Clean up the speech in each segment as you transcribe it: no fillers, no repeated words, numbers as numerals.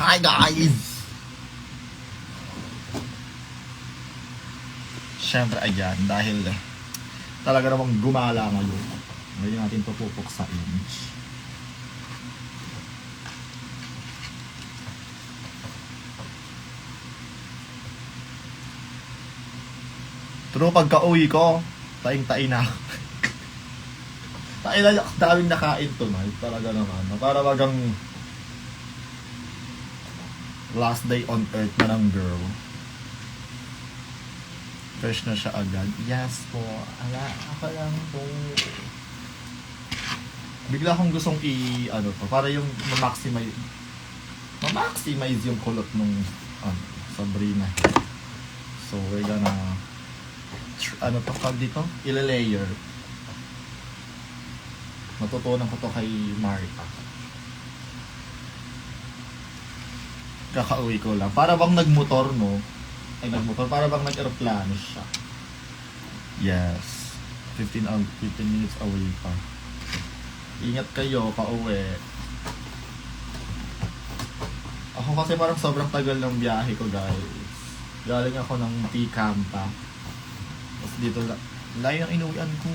Hi guys! Siyempre ayan, dahil talaga namang gumala ngayon. Ngayon natin pupupok sa inch. True, pagka uwi ko, taing-tain na. Tain na, daming nakain tonight. Talaga naman. Para bagang last day on earth na ng girl. Fresh na siya agad. Yes po. Ala, ako lang po. Bigla akong gustong para yung ma-maximize yung kulot nung Sabrina. So, we're gonna dito? Ile-layer. Matutunan ko to kay Marta. Kakauwi ko lang. Para bang nagmotor, no? Para bang nag-aeroplano siya. Yes. 15 minutes away pa. Ingat kayo, pauwi. Ako kasi parang sobrang tagal ng biyahe ko, guys. Galing ako ng T-Campa. Tapos dito, layo ng inuwian ko.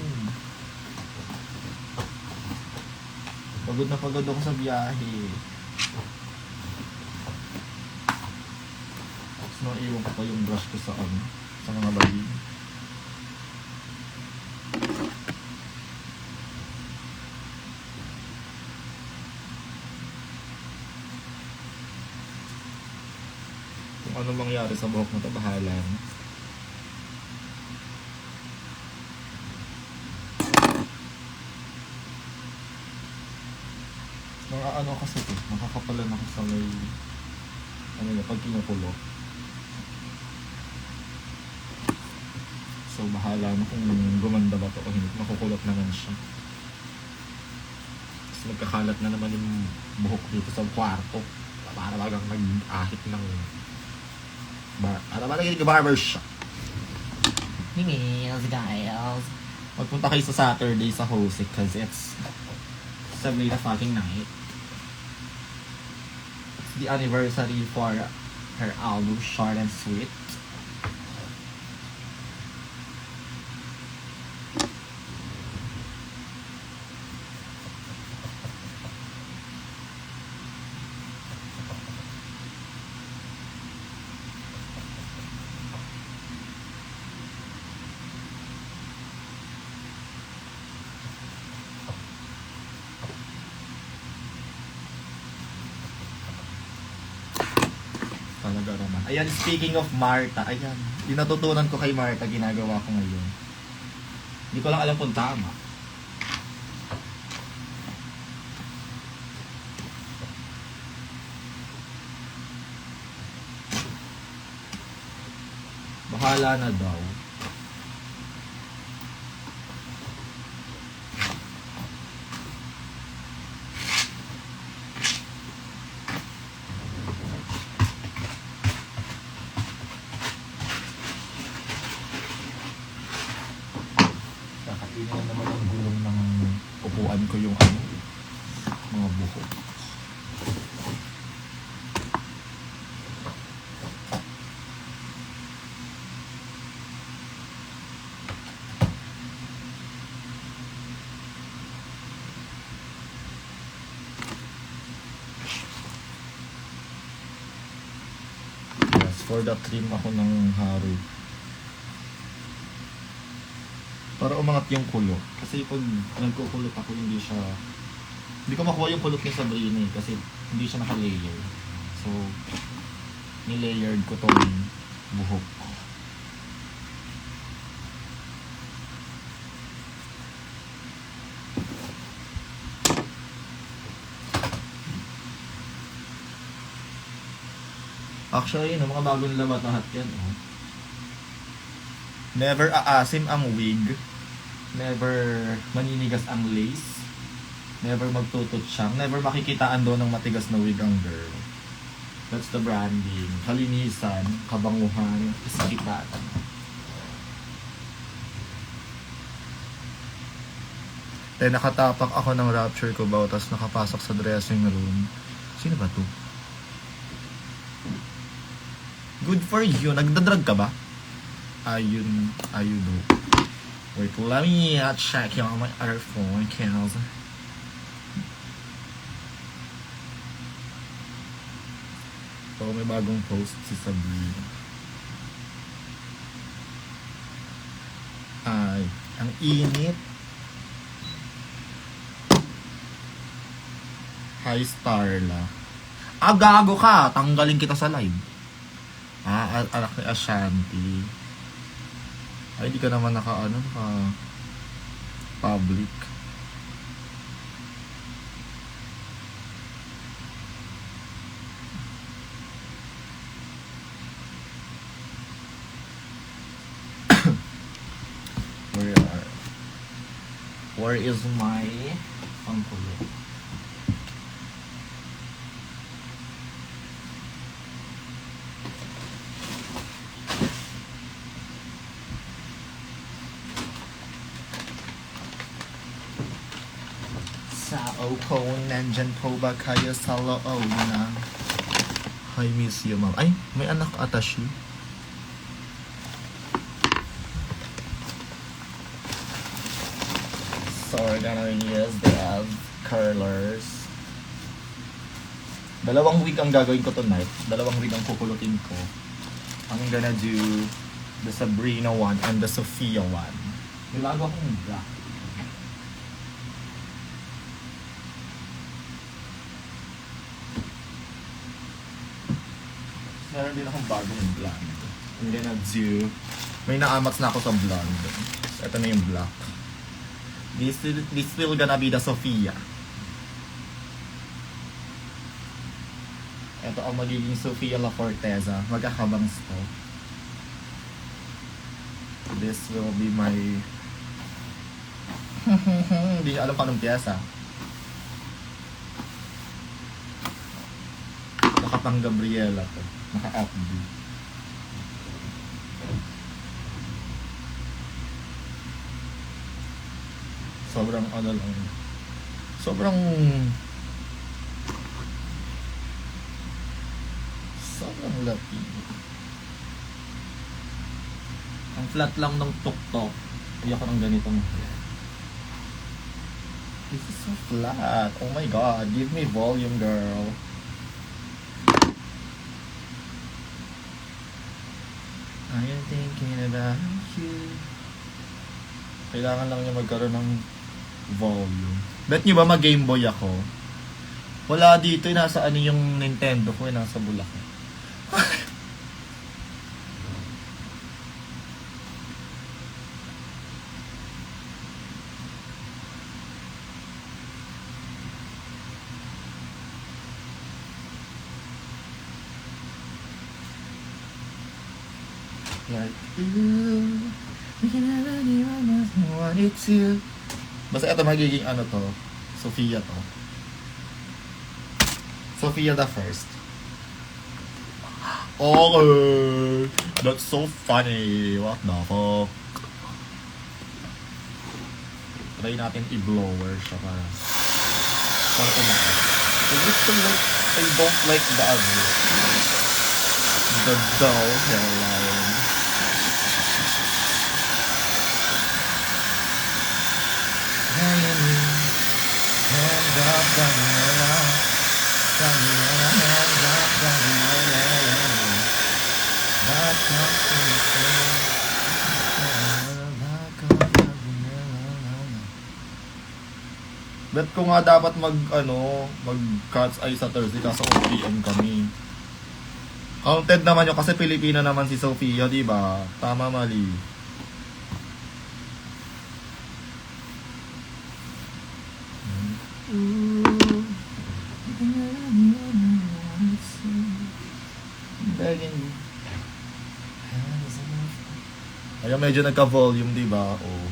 Pagod na pagod ako sa biyahe. Tapos naiwan ko pa yung brush ko sa mga bagi. Kung ano mangyari sa buhok na ito, bahala na. Kasi ito, nakakapalan ako sa may pag kinukulo. So bahala na kung gumanda ba ito o hindi. Makukulot naman siya. Tapos magkakalat na naman yung buhok dito sa kwarto. Para bagang nag-ahit ng barbershop. Mimis, guys. Magpunta kayo sa Saturday sa Jose kasi it's Sabrina fucking night. The anniversary for her album Short and Sweet. Talaga naman. Ayan, speaking of Marta, ayan, yung natutunan ko kay Marta, ginagawa ko ngayon. Hindi ko lang alam kung tama. Bahala na daw. Kakainin naman ang gulong ng upuan ko yung mga buhok. Yes, for the trim ako ng haro. Para umangat yung kulot. Kasi pag nagkukulot ako, hindi ko makuha yung kulot ni Sabrina kasi hindi siya naka-layer. So, nilayered ko tong buhok. Actually, mga bagong labat na hat yan. Never aasim ang wig. Never maninigas ang lace. Never magtututsyang. Never makikitaan doon ng matigas na wig ang girl. That's the branding. Kalinisan, kabanguhan, isipan. Then nakatapak ako ng rapture ko ba, tapos nakapasok sa dressing room. Sino ba to? Good for you. Nagdadrag ka ba? Ayun do. Wait, let me check on my other phone. So, may bagong post si Sabrina. Ay, ang init. Hi, Starla. Gago ka! Tanggalin kita sa live. Anak ni Ashanti. Ay, di ka naman public. Where is my pangkulo? Sao ko, nandyan po ba kayo sa loob na? I miss you, ma'am. Ay, may anak ata siya. So, we're gonna use the curlers. 2 wig ang gagawin ko tonight. 2 wig ang kukulutin ko. I'm gonna do the Sabrina one and the Sophia one. Nilago akong black. Meron din akong bagong blonde. I'm gonna do... May naamats na ako sa blonde. So, ito na yung black. This still gonna be the Sophia. Ito ang magiging Sophia La Forteza. Magkakabangs to. This will be my... Hindi niya alam pa anong piyesa. Nakapang Gabriela to. Naka-FB. Sobrang ano lang. Sobrang laki. Ang flat lang ng tuktok. Iyak ko ng ganitong flat. This is so flat. Oh my god. Give me volume, girl. I am thinking about you. Kailangan lang niya magkaroon ng volume. Bet nyo ba mag-Game Boy ako? Wala dito. Nasa ano yung Nintendo ko. Nasa Bulacan. Like you, we can have anyone else who wanted to. Basta ito magiging ano to, Sophia to. Sophia the first. Okay, that's so funny. What the fuck? Try natin i-blower siya para kumakas. I don't like the other. The dull hairline. Hands up, Daniela. Daniela, hands up, Daniela. Back up to the floor. Back up, Daniela. Bet ko nga dapat mag-cat's eye sa Thursday kaso OPM kami. Counted naman yun kasi Pilipina naman si Sophia, di ba? Tama, mali. Ayun, medyo nagka-volume, di ba? Oh.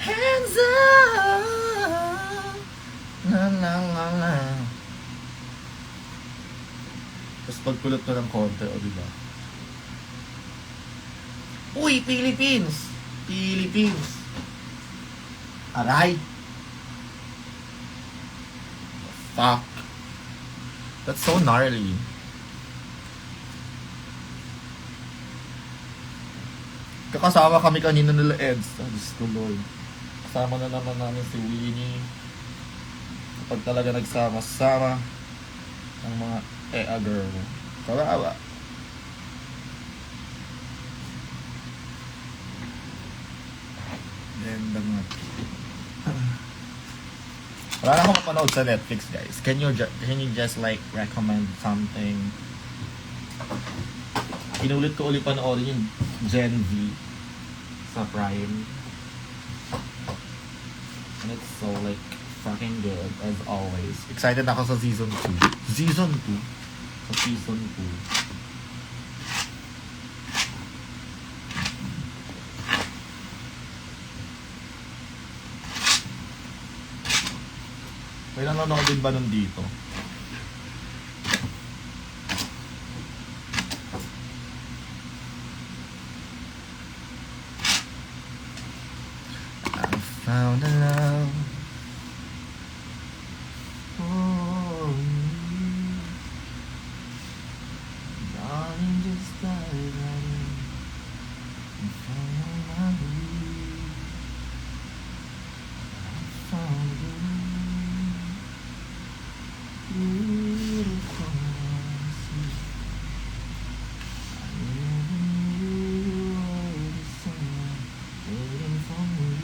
Hands up! La la la la. Tapos pagkulot ko ng konti, o di ba? Uy, Philippines! Philippines! Aray! Fuck. That's so gnarly. Kasama kami kanina nila Eds. Diyos ko Lord. Kasama na naman namin si Winnie. Kapag talaga nagsama-sama ang mga girl. Kawawa. Ganda nga. Wala na akong mapanood sa Netflix, guys. Can you just like recommend something? Inulit ko ulit panoorin yung Gen V sa Prime. And it's so like fucking good as always. Excited ako sa season 2. Season 2? Sa season 2. May nanonood din ba nun dito? I found a love for you. Darling, just dive right in and follow my lead. I found you. Beautiful, sweet. I never knew you were the someone waiting for me.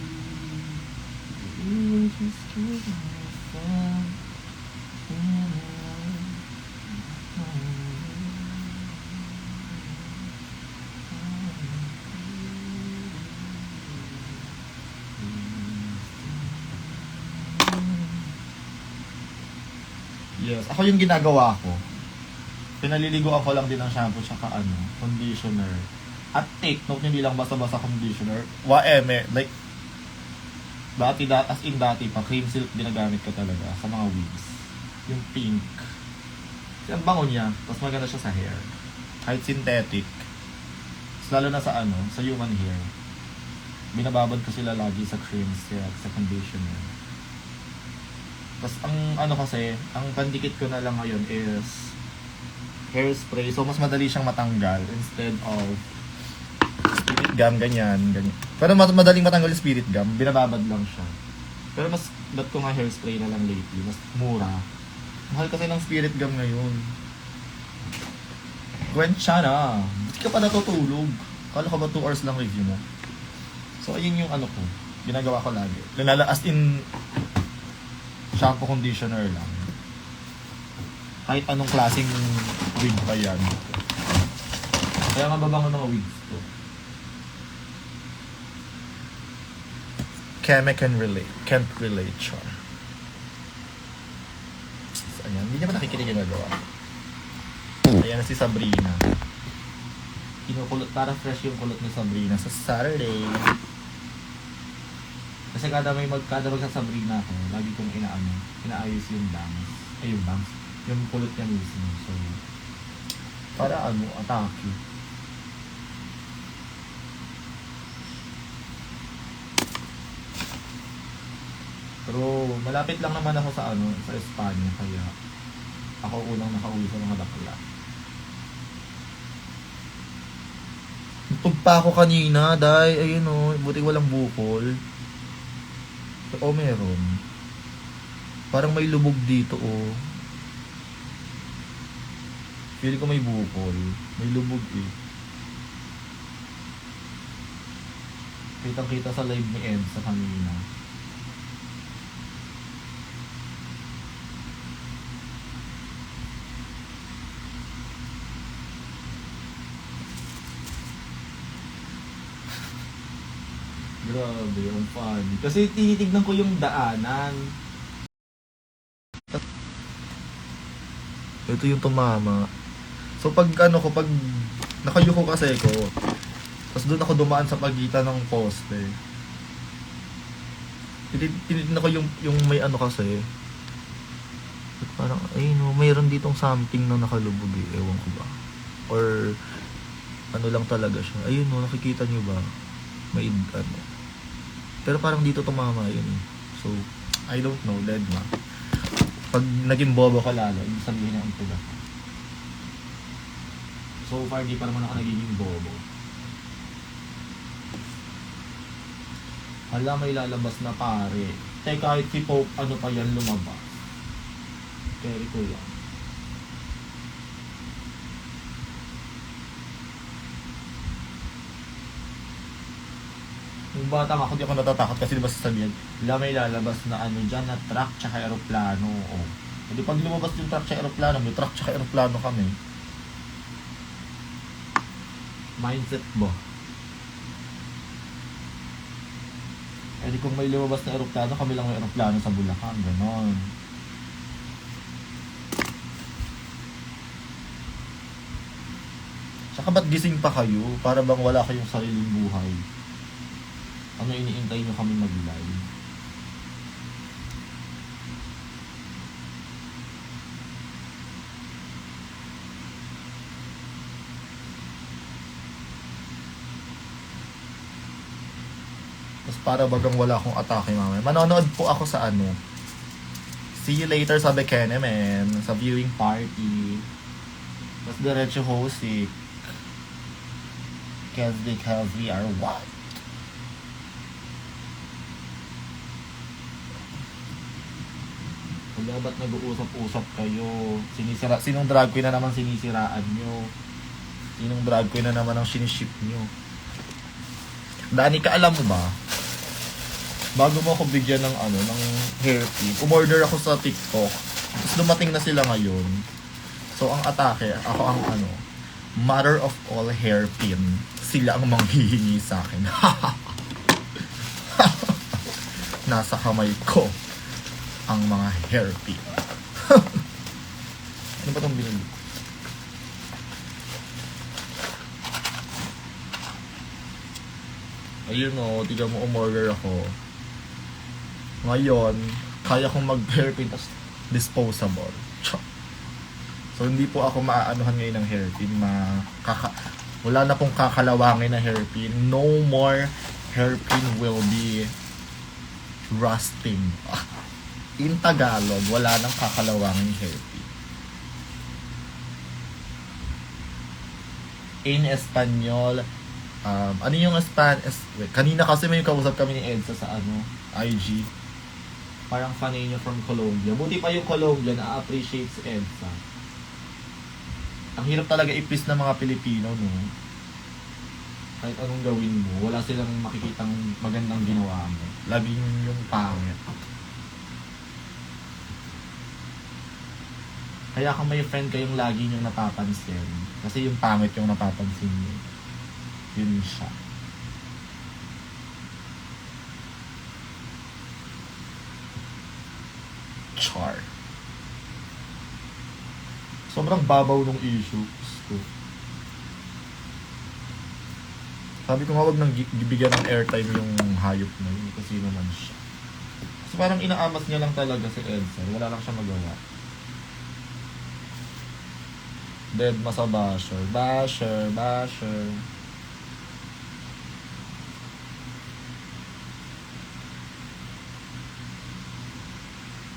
You were just giving me fun in Yes, ako yung ginagawa ko. Pinaliliguan ko lang din ng shampoo tsaka conditioner. At take note, hindi lang basta-basta conditioner. Like, dati pa, cream silk ginagamit ko talaga sa mga wigs. Yung pink. Kasi ang bango niya, tapos maganda siya sa hair. Kahit synthetic. Tapos lalo na sa sa human hair. Binababad ko sila lagi sa cream silk, sa conditioner. Tapos ang pandikit ko na lang ngayon is hairspray. So, mas madali siyang matanggal instead of spirit gum, ganyan. Pero madaling matanggal yung spirit gum, binababad lang siya. Pero mas ba't ko nga hairspray na lang lately, mas mura. Mahal kasi ng spirit gum ngayon. Gwen siya na. Ba't ka pa natutulog? Kala ko ba 2 hours lang review mo? So, ayun yung ko. Ginagawa ko lagi. As in, shampoo conditioner lang. Kahit anong klaseng wig pa yan. Kaya nga babango ng wigs to. Keme can relate siya. Ayan, hindi niya pa nakikinig yung nagawa. Ayan na si Sabrina. Kinukulot, para fresh yung kulot ni Sabrina sa Saturday. Kasi kada sa Sabrina ako, lagi kong inaayos yung bangs. Yung bangs. Yung pulot niya mismo. So, para atake. Pero, malapit lang naman ako sa sa Espanya, kaya ako unang nakauwi sa mga bakla. Tugpa ako kanina, ayun buti walang bukol. Meron. Parang may lubog dito, Feeling ko may bukol. May lubog, Kitang-kita sa live ni Ed sa kanina. Grabe, ang funny. Kasi tinitignan ko yung daanan. Ito yung tumama. So pag pag nakayuko kasi ko, tapos doon ako dumaan sa pagitan ng poste. Tinitignan ko yung may kasi. Parang, mayroon ditong something na nakalubog ewan ko ba. Or, lang talaga siya. Ayun nakikita nyo ba? May Pero parang dito tumama yun. So, I don't know, ledma. Pag naging bobo ka lalo, ibig sabihin niya ang pula. So far, di pa naman ako nagiging bobo. Hala, may lalabas na pare. Teka, kahit si Pope, ano pa yan lumabas? Carry ko lang. Yung bata ako, di ako natatakot kasi diba sasabihin, hala, may lalabas na ano dyan, na truck tsaka aeroplano. O. Hindi pag lumabas yung truck tsaka aeroplano, may truck tsaka aeroplano kami. Mindset ba? Eh di kung may lumabas na aeroplano, kami lang may aeroplano sa Bulacan, ganon. Tsaka ba't gising pa kayo? Para bang wala kayong sariling buhay? Ano iniintay nyo kami mag-live? Tapos para bagang wala akong atake mamaya. Manonood po ako sa ano. See you later sa Bekenemen. Sa viewing party. Tapos diretso hosik. Because we are what? Wala, ba't nag-uusap-usap kayo? Sinong drag queen na naman sinisiraan nyo? Sinong drag queen na naman ang siniship nyo? Danica, alam mo ba? Bago mo ako bigyan ng ano, ng hairpin, umorder ako sa TikTok. Tapos dumating na sila ngayon. So ang atake, ako ang ano, mother of all hairpin. Sila ang manghihingi sa akin. Nasa kamay ko ang mga hairpin. Ano ba itong binili ko? Ayun o, tignan mo, umorder ako. Ngayon, kaya kong mag-hairpin tas disposable. So, hindi po ako maaanuhan ngayon ng hairpin. Wala na pong kakalawangin na hairpin. No more hairpin will be rusting. In Tagalog, wala nang kakalawangin hairpin. In Espanyol, ano yung kanina kasi may kausap kami ni Edsa sa ano, IG. Parang fanay niya from Colombia. Buti pa yung Colombia na-appreciate si Edsa. Ang hirap talaga ipis ng mga Pilipino, no? Kahit anong gawin mo, wala silang makikitang magandang ginawa mo. Laging yung pangit. Kaya kung may friend kayong lagi niyong napapansin, kasi yung pangit yung napapansin niyo. Yun siya. Char. Sobrang babaw ng issue. Sabi ko nga wag nang bibigyan ng airtime yung hayop na yun kasi naman siya. Kasi parang inaamas niya lang talaga si Edsa. Wala lang siya magawa. Dead ma sa basher. Basher.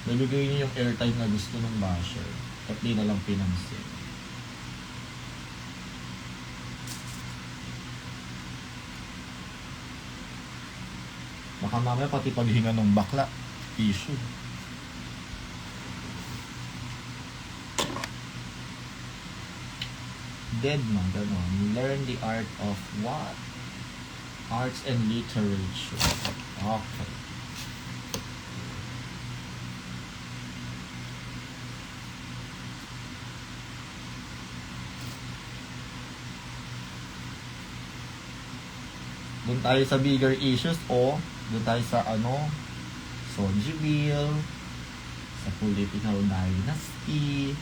Nabigay niya yung airtime na gusto ng basher. At di na lang pinansin. Baka mamaya pati paghinga ng bakla, issue. Dead man, ganon. Learn the art of what? Arts and literature. Okay. Doon tayo sa bigger issues o doon tayo sa ano, Sonjiville, sa Political Dynasty,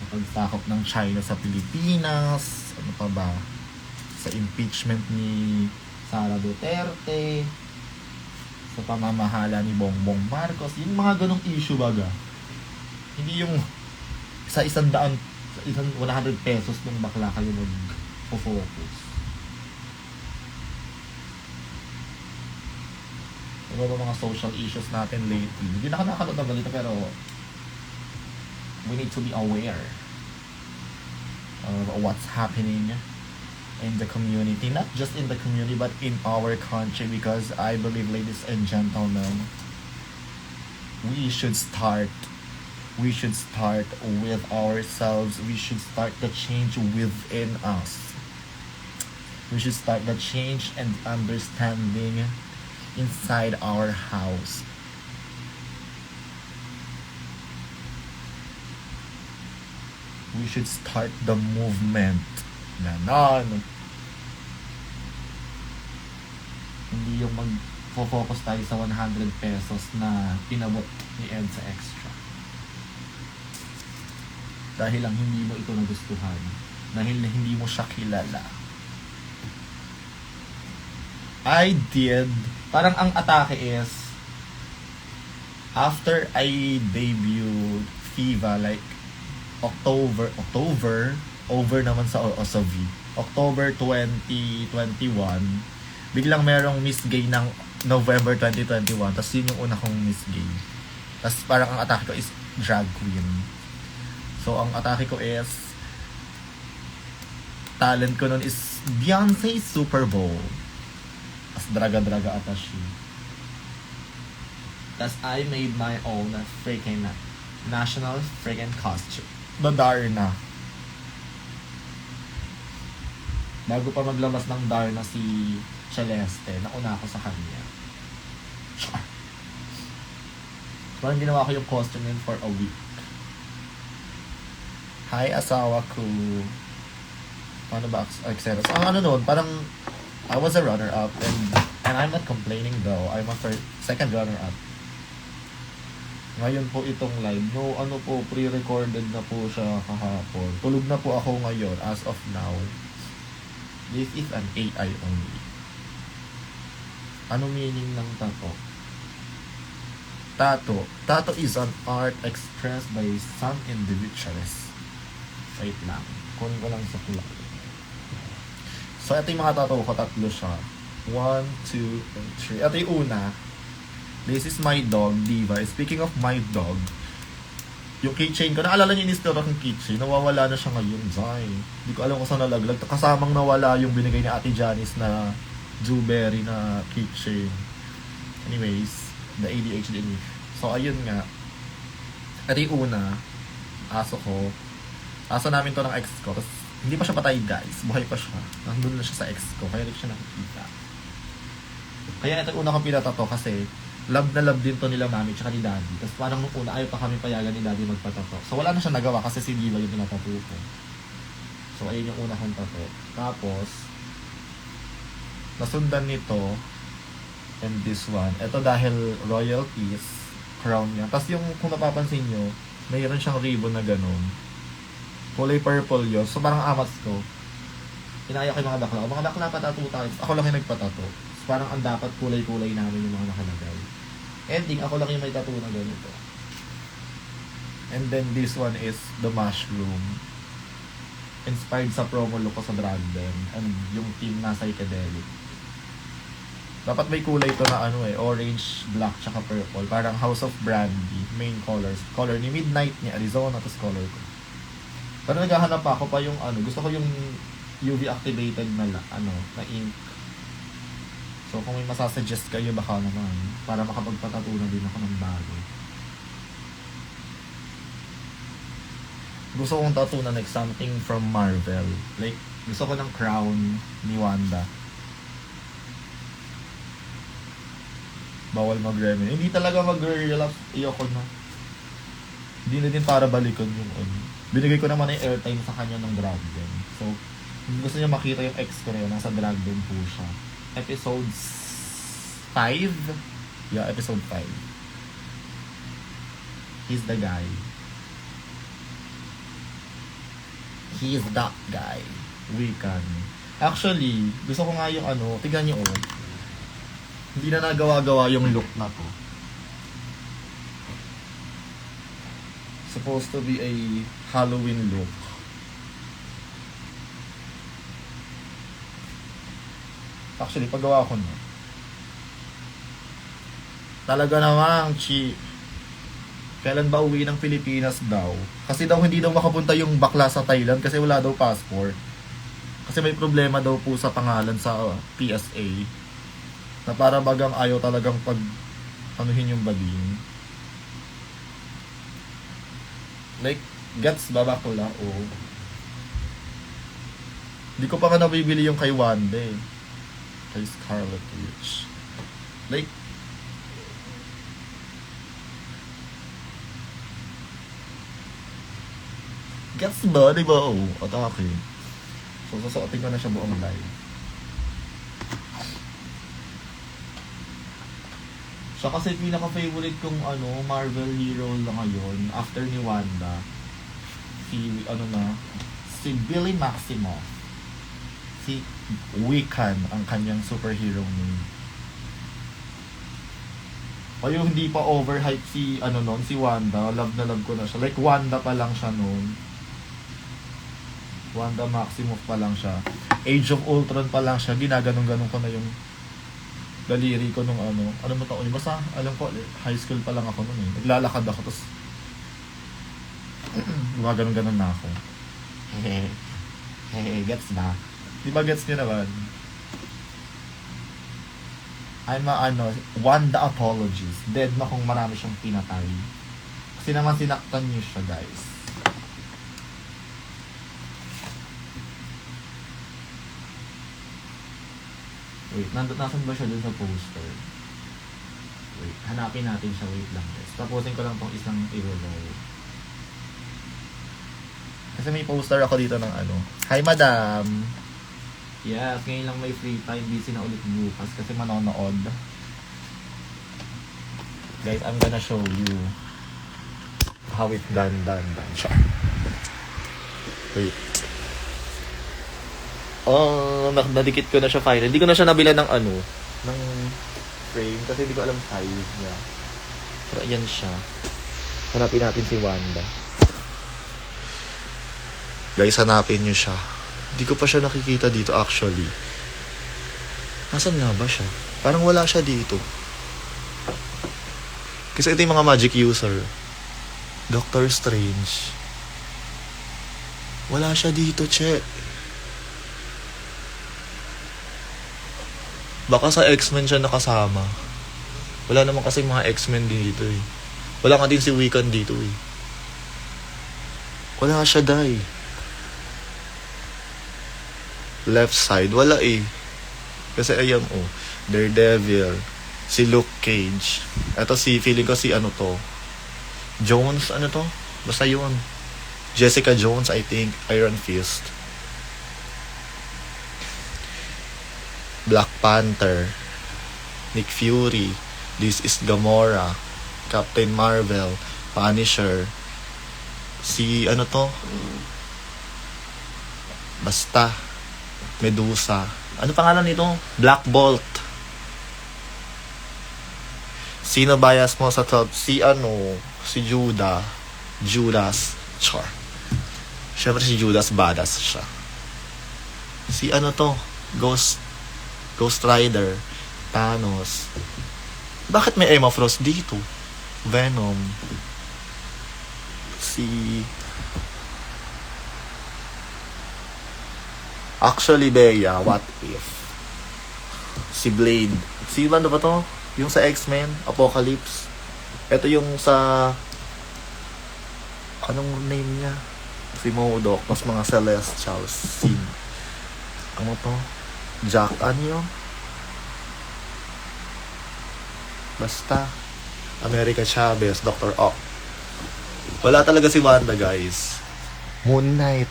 sa pagsakop ng China sa Pilipinas, ano pa ba, sa impeachment ni Sara Duterte, sa pamamahala ni Bongbong Marcos, yung mga ganong issue baga. Hindi yung sa 100 pesos ng bakla kayo mag-focus. Ano ba mga social issues natin lately? Hindi na nakakalood ng balita pero we need to be aware of what's happening in the community, not just in the community but in our country, because I believe, ladies and gentlemen, we should start with ourselves. We should start the change within us. We should start the change and understanding inside our house. We should start the movement. Ganon. Hindi yung mag-focus tayo sa 100 pesos na pinabot ni Ed sa extra. Dahil lang hindi mo ito nagustuhan. Dahil hindi mo siya kilala. I did. Parang ang atake is, after I debuted Fiva, like, October, over naman sa V. October 2021, biglang merong Miss Gay ng November 2021, tapos yun yung una kong Miss Gay. Tapos parang ang atake ko is drag queen. So, ang atake ko is, talent ko nun is Beyonce Super Bowl. As draga-draga attaché. Tapos I made my own freaking national freaking costume. The Darna. Bago pa maglabas ng Darna si Celeste, nauna ako sa kanya. Parang ginawa ko yung costume yun for a week. Hi, asawa ko. Ano ba? So, ang ano nun, parang I was a runner-up and I'm not complaining though. I'm a second runner-up. Ngayon po itong live, no, ano po, pre-recorded na po siya kahapon. Tulog na po ako ngayon as of now. This is an AI only. Ano meaning ng tato? Tato is an art expressed by some individuals. Wait lang. Kunin ko lang sa kulay. So, ito yung mga tato ko. Tatlo siya. 1, 2, and 3. Ito yung una. This is my dog, Diva. Speaking of my dog, yung keychain ko, naalala niyo in-store akong keychain, nawawala na siya ngayon, Zay. Hindi ko alam kung saan nalaglag. Kasamang nawala yung binigay ni Ate Janice na Jewberry na keychain. Anyways, the ADHD in me. So, ayun nga. At yung una, aso ko. Aso namin to ng ex ko. Tapos, hindi pa siya patay, guys. Buhay pa siya. Nandun na siya sa ex ko. Kaya hindi siya nakikita. Kaya ito una kong pinatato kasi love na love din to nila mami tsaka ni daddy. Tapos parang nung una ayaw pa kami payagan ni daddy magpatato. So wala na siya nagawa kasi si Diva yung pinatato ko. So ayun yung una kong tato. Tapos nasundan nito and this one. Ito dahil royalties, crown niya. Tapos yung kung napapansin nyo, mayroon siyang ribbon na ganun. Kulay purple yun. So parang amats ko. Inaya ko yung mga bakla. Mga bakla patato tayo. Ako lang yung nagpatato. So, parang ang dapat kulay-kulay namin yung mga nakalagay. Ending, ako lang yung may tattoo na ganito. And then this one is the mushroom. Inspired sa promo look ko sa Drag Them. And yung team na psychedelic. Dapat may kulay to na ano orange, black, tsaka purple. Parang House of Brandy, main colors. Color ni Midnight, ni Arizona, tapos color ko. Pero naghahanap ako pa yung gusto ko yung UV activated na na ink. So, kung may masasuggest kayo, baka naman. Para makapagpatato na din ako ng bago. Gusto kong tattoo na like something from Marvel. Like, gusto ko ng crown ni Wanda. Bawal mag-remedy. Hindi talaga mag-relapse. Iyoko na. Hindi na din para balikan yung Binigay ko naman yung airtime sa kanya ng Drag Them. So, gusto niya makita yung ex ko na yun. Nasa Drag Them po siya. Episode 5? Yeah, episode 5. He's the guy. He is that guy. Wiccan. Actually, gusto ko nga yung tignan nyo hindi na nagawa-gawa yung look na to. Supposed to be a Halloween look. Actually, paggawa ko na. Talaga namang kailan ba uwi ng Pilipinas daw? Kasi daw hindi daw makapunta yung bakla sa Thailand kasi wala daw passport. Kasi may problema daw po sa pangalan sa PSA. Na para bagang ayaw talagang pag anuhin yung bading. Like, gets ba bakla? Oo. Hindi ko pa nga nabibili yung kay Wanda eh. Kay Scarlet Witch. Like, gets ba? Diba? Oo. Atake. So, sasuotin ko na siya buong live. Siya kasi pinaka-favorite kong Marvel hero lang ngayon after ni Wanda. Si Billy Maximoff. Si Wiccan ang kanyang superhero name. O yung hindi pa overhype si si Wanda, love na love ko na siya. Like Wanda pa lang siya noon. Wanda Maximoff pa lang siya. Age of Ultron pa lang siya. Ginaganong-ganong ko na yung daliri ko nung ano mo taon. Basta alam ko, high school pa lang ako noon eh. Naglalakad ako, tapos gumaganon-ganon na ako. Gets ba? Di ba gets niyo naman? I'm Wanda apologies. Dead na kung marami siyang pinatay. Kasi naman sinaktan niyo siya, guys. Wait, nasan ba siya dun sa poster? Wait, hanapin natin siya. Wait lang, guys. Tapusin ko lang tong isang i-roll. Kasi may poster ako dito ng Hi, madam! Yes, ngayon lang may free time. Busy na ulit bukas kasi manonood. Guys, I'm gonna show you how it done siya. Wait. Nadikit ko na siya final. Hindi ko na siya nabila ng ng frame kasi hindi ko alam size niya. Pero ayan siya. Hanapin natin si Wanda. Guys, hanapin niyo siya. Hindi ko pa siya nakikita dito actually. Nasaan nga ba siya? Parang wala siya dito. Kasi ito yung mga magic user. Doctor Strange. Wala siya dito, che. Baka sa X-Men siya nakasama. Wala naman kasi mga X-Men dito eh. Wala nga din si Wiccan dito eh. Wala siya, dai. Left side, wala eh. Kasi ayan Daredevil, si Luke Cage. Ito feeling ko si Jones, basta yun. Jessica Jones, I think. Iron Fist. Black Panther, Nick Fury, This is Gamora, Captain Marvel, Punisher, si basta Medusa. Ano pangalan nito? Black Bolt. Sino bias mo sa top? Si Judas. Char. Siyempre si Judas badass siya. Si Ghost Rider. Thanos. Bakit may Emma Frost dito? Venom. Actually, Bea, what if? Si Blade. Si ano ba to? Yung sa X-Men, Apocalypse. Ito yung sa anong name niya? Si MODOK, mas mga Celestials. Si Jack, yun? Basta America Chavez, Dr. Ock. Wala talaga si Wanda, guys. Moon Knight.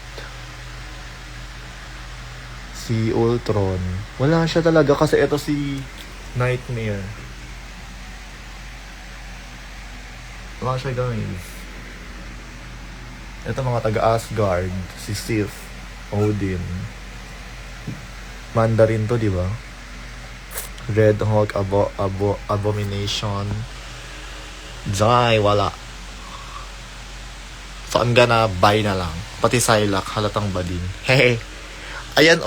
Si Ultron. Wala siya talaga kasi ito si Nightmare. Wala siya, guys. Ito mga taga-Asgard. Si Sif. Odin. Mandarin to, di ba? Red Hulk, Abomination. Jai, wala. So, I'm gonna buy na lang. Pati Psylocke, halatang bading. Hehe. Ayan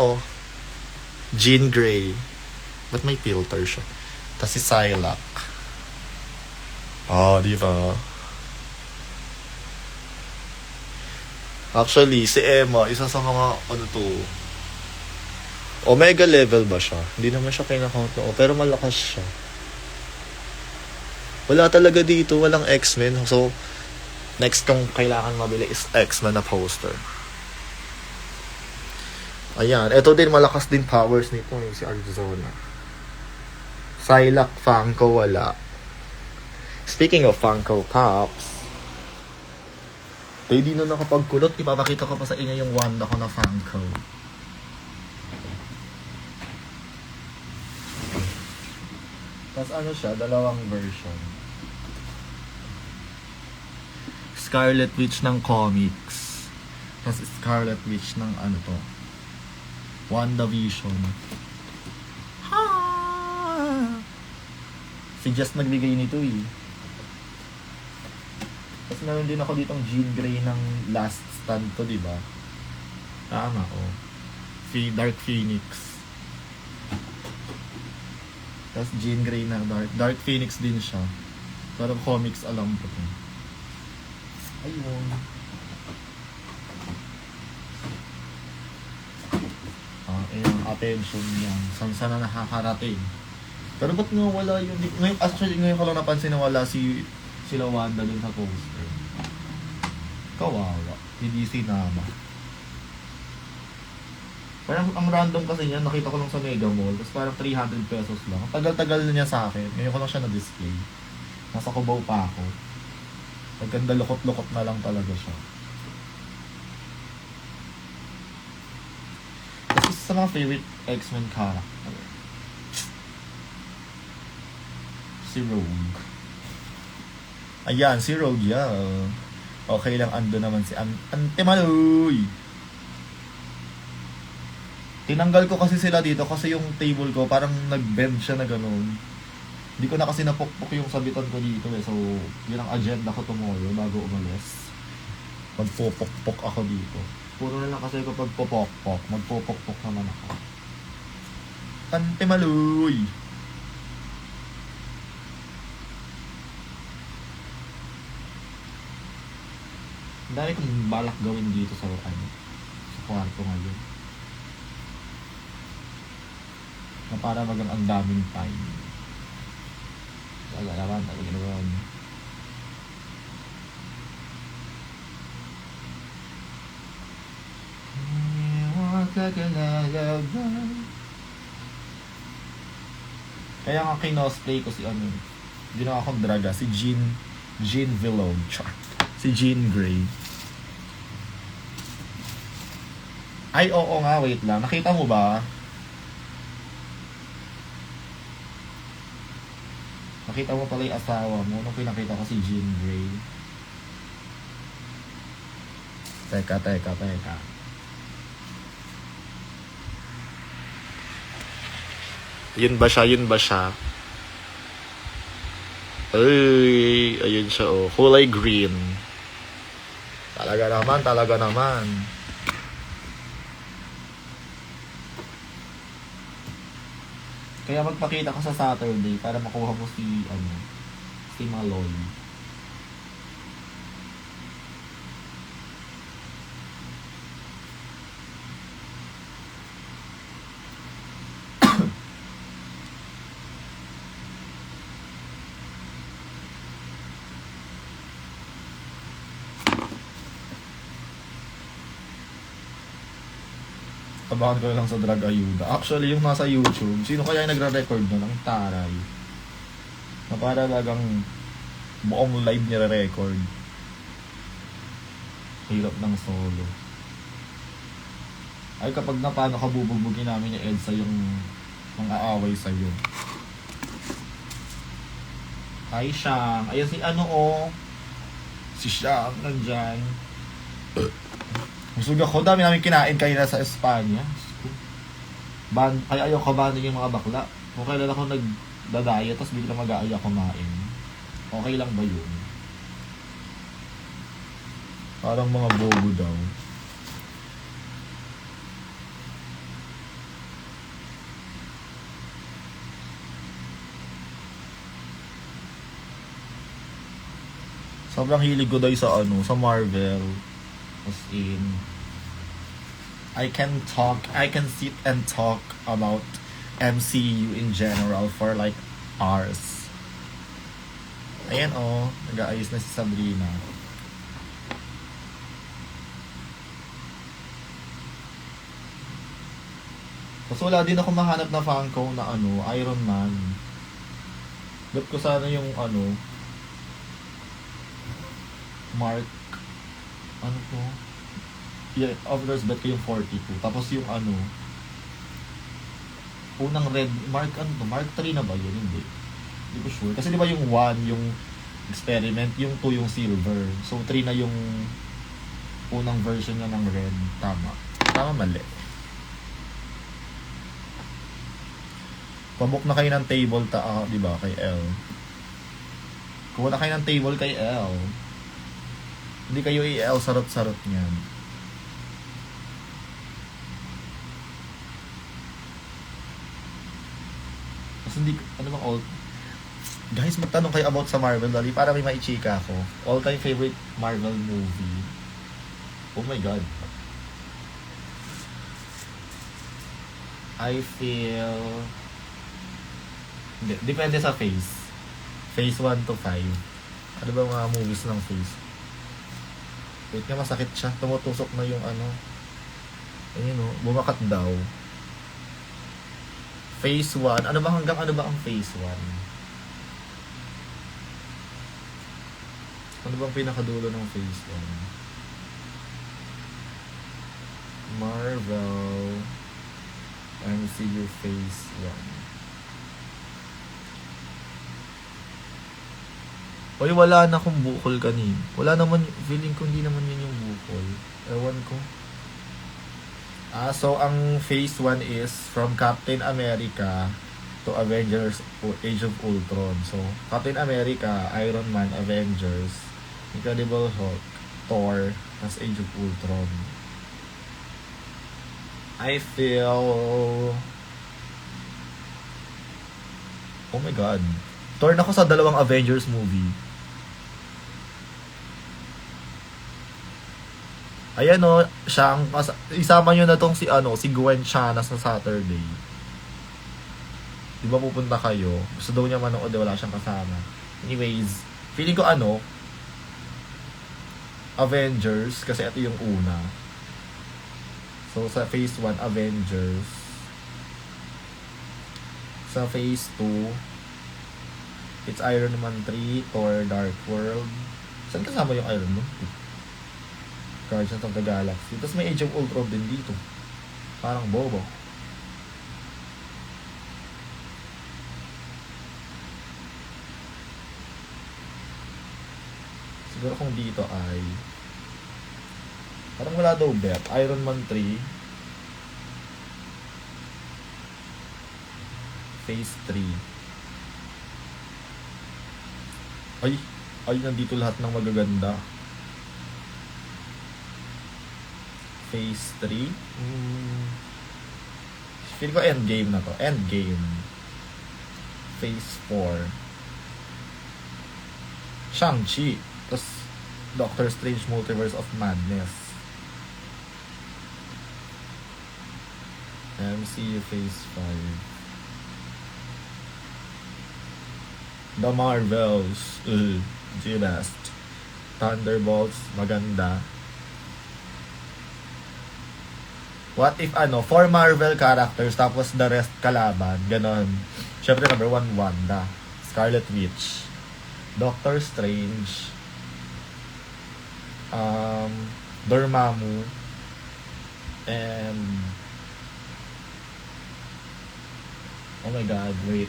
Jean Grey. Ba't may filter siya? Tapos si Psylocke. Di ba? Actually, si Emma, isa sa mga, Omega level ba siya? Hindi naman siya kinakount na pero malakas siya. Wala talaga dito, walang X-Men. So, next kong kailangan mabili is X-Men na poster. Ayan, ito din malakas din powers nito si Arizona. Psylocke, Funko, wala. Speaking of Funko Pops, di na nakapagkulot, ipapakita ko pa sa inyo yung Wanda ko na Funko. Tapos ano siya, dalawang version. Scarlet Witch ng comics. Tapos Scarlet Witch ng ano to, WandaVision. Ha! Si Just nagbigay nito eh. Tapos meron din ako ditong Jean Grey ng Last Stand to, diba? Tama, oh. Dark Phoenix. Tapos Jean Grey na Dark Phoenix din siya. Pero comics alam ko to. Ayun. Ayun, attention niya. Saan na nakakarating. Pero ba't nga wala yun? Ngayon, actually, ngayon ko lang napansin na wala sila Wanda dun sa poster. Kawawa. Hindi sinama. Parang ang random kasi niya, nakita ko lang sa Mega Mall, tapos parang 300 pesos lang. Tagal-tagal na niya sa akin. Ngayon ko lang siya na-display. Nasa Cubao pa ako. Pagkanda lukot-lukot na lang talaga siya. Tapos isa sa mga favorite X-Men character, si Rogue. Ayan, si Rogue yan. Okay lang, ando naman si Antimaloy. Tinanggal ko kasi sila dito kasi yung table ko parang nag-bend siya na gano'n. Hindi ko na kasi napukpok yung sabitan ko dito eh. So, yun ang agenda ko tomorrow bago umalis. Magpupukpok ako dito. Puro na lang kasi kapag pupokpok, magpupukpok naman ako. Antimaloy! Ang dami kong balak gawin dito sa kwarto ngayon. Na para magang ang daming time. Talaga naman. Kaya nga kinosplay ko si ginawa akong draga, si Jean Villog. Si Jean Grey. Ay, oo nga, wait lang. Nakita mo ba? Nakita mo pala yung asawa mo nung pinakita ko si Jean Grey. Teka. Yun ba siya? Ay, ayun siya oh. Kulay green. Talaga naman. Kaya magpakita ka sa Saturday para makuha mo si Maloy. Tabakan ko lang sa drug ayuda. Actually, yung nasa YouTube, sino kaya yung nagre-record nun? Ang taray. Na para lagang buong live niya re-record. Hirap ng solo. Ay, kapag na paano ka bububugin namin yung EDSA yung mga aaway sa'yo. Hi, Shang. Ayan si si Shang, nandyan. Busog ako, dami namin kinain kanina sa Espanya. Kaya ayaw kabanin yung mga bakla. Kung kailan ako nagdadaya, tapos bigla mag-aaya kumain. Okay lang ba yun? Parang mga bobo daw. Sobrang hilig ko daw sa sa Marvel. As in, I can sit and talk about MCU in general for like hours. Ayan oh, nag-aayos na si Sabrina. Kasi wala din ako mahanap na Funko na ano, Iron Man. Bet ko sana yung ano, Mark, ano to? Yeah, of course, bet ko yung 42. Tapos yung ano, unang red, Mark ano to? Mark 3 na ba yun? Hindi ko sure. Kasi di ba yung 1, yung experiment, yung 2 yung silver. So 3 na yung unang version na ng red. Tama. Tama, mali. Pabok na kayo ng table di ba, kay L. Kuha na kayo ng table kay L. Hindi kayo i-L sarot-sarot niyan. Kasi hindi, ano bang all... Guys, magtanong kayo about sa Marvel, dali, para may maichika ako. All-time favorite Marvel movie. Oh my God. I feel... Hindi, depende sa phase. Phase 1 to 5. Ano ba mga movies ng phase? Wait nga, masakit siya. Tumutusok na yung ano. Ayun o, bumakat daw. Phase 1. Ano ba hanggang ano ba ang phase 1? Ano bang pinakadulo ng phase 1? Marvel MCU phase 1. Oy, wala na akong bukol kanin. Wala naman, feeling ko hindi naman yun yung bukol. Ewan ko. So ang phase 1 is from Captain America to Avengers Age of Ultron. So, Captain America, Iron Man, Avengers, Incredible Hulk, Thor, tas Age of Ultron. I feel... Oh my God. Torn ako sa dalawang Avengers movie. Ayan o, siya ang isama nyo na tong si Gwen Chana sa Saturday. Di ba pupunta kayo? Gusto daw niya manood, wala siyang kasama. Anyways, feeling ko Avengers, kasi ito yung una. So sa phase 1, Avengers. Sa phase 2, it's Iron Man 3, Thor, Dark World. Saan kasama yung Iron Man 2? Guardians of the Galaxy. Tapos may Age of Ultron din dito. Parang bobo. Siguro kung dito ay... Parang wala daw bet. Iron Man 3. Phase 3. Ay, nandito lahat ng magaganda. Phase 3. Feel ko Endgame na to. Endgame. Phase 4. Shang-Chi. Tapos Doctor Strange Multiverse of Madness. MCU Phase 5. The Marvels. G-Best. Thunderbolts. Maganda. What if 4 Marvel characters tapos the rest kalaban, ganon. Syempre number 1, Wanda, Scarlet Witch, Doctor Strange, Dormammu, and oh my God, wait.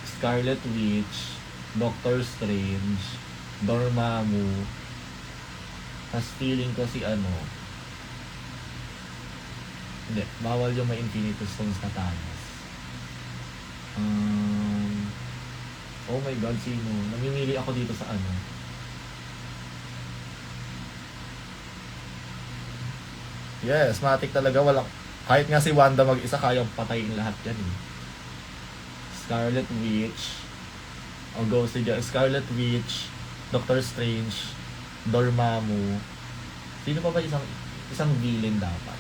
Scarlet Witch, Doctor Strange, Dormammu. Mas feeling ko hindi, bawal yung may Infinity Stones na Thanos. Oh my God, sino? Namimili ako dito sa Yes, matik talaga. Walang, kahit nga si Wanda mag-isa, kayang patayin lahat yan eh. Scarlet Witch. I'll go si Scarlet Witch, Doctor Strange, Dormammu, Sino pa ba isang villain dapat?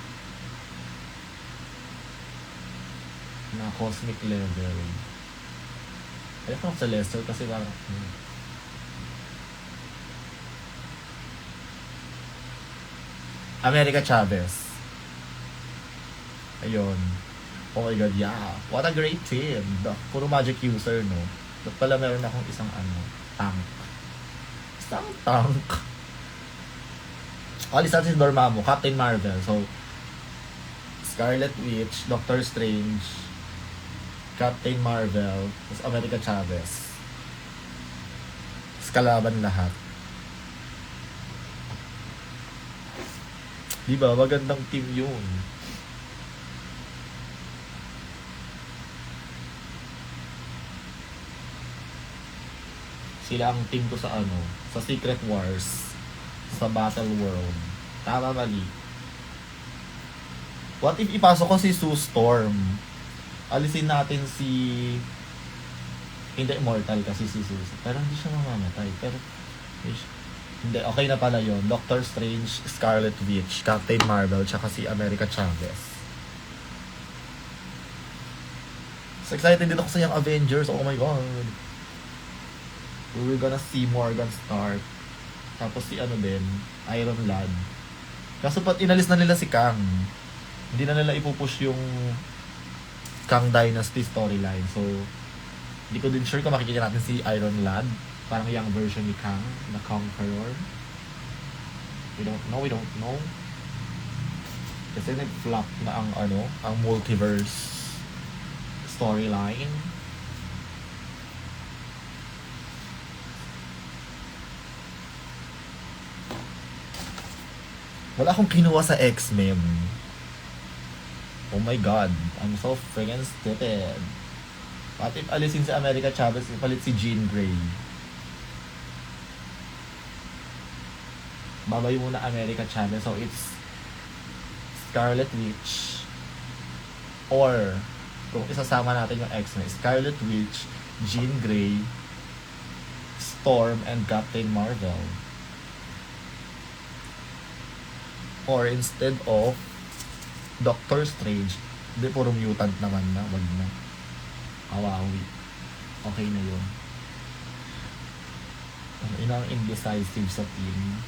Na cosmic level. Ayaw ko sa Lester kasi parang... America Chavez. Ayun. Oh my god, yeah. What a great team. Puro magic user, no? Ba't pala meron akong isang tank. Isang tank. Alis natin si Dormammu, Captain Marvel. So, Scarlet Witch, Doctor Strange, Captain Marvel, tapos America Chavez. Tapos kalaban lahat. Diba? Magandang team yun. Sila ang team ko sa sa Secret Wars, sa Battle World. Tama, mali. What if ipasok ko si Sue Storm? Alisin natin si... Hindi immortal kasi si Sue. Pero hindi siya mamamatay. Pero... Hindi, okay na pala yon. Doctor Strange, Scarlet Witch, Captain Marvel, tsaka si America Chavez. So excited din ako sa Young Avengers. Oh my god. We're gonna see Morgan Stark. Tapos si din, Iron Lad. Kaso pat inalis na nila si Kang. Hindi na nila ipupush yung Kang Dynasty storyline. So, hindi ko din sure kung makikita natin si Iron Lad. Parang young version ni Kang, na Conqueror. We don't know. Kasi nag-flop na ang multiverse storyline. Wala akong kinuha sa X-Men. Oh my god, I'm so friggin' stupid. What if alisin si America Chavez, ipalit si Jean Grey? Babay muna America Chavez, so it's Scarlet Witch. Or, kung isasama natin yung X-Men, Scarlet Witch, Jean Grey, Storm, and Captain Marvel. Or instead of Doctor Strange, hindi puro mutant naman na, wag na. Awawi. Okay na yun. Inang indecisive sa team.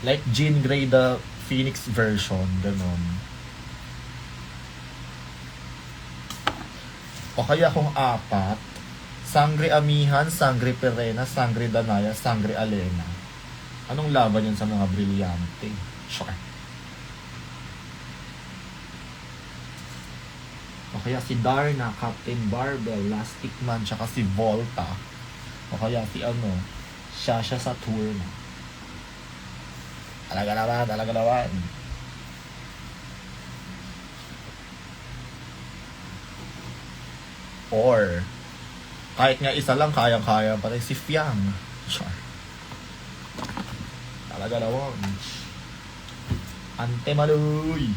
Like Jean Grey, the Phoenix version, ganon. O kaya kung apat, Sangre Amihan, Sangre Perena, Sangre Danaya, Sangre Alena. Anong laban yun sa mga brilyante? Sure. O kaya si Darna, Captain Barbell, Elastic Man, tsaka si Volta. O kaya si Shasha Saturn. Talaga naman. Or, kahit nga isa lang, kayang-kaya pa rin si Fiang. Sure. Talaga naman. Ante Maloy.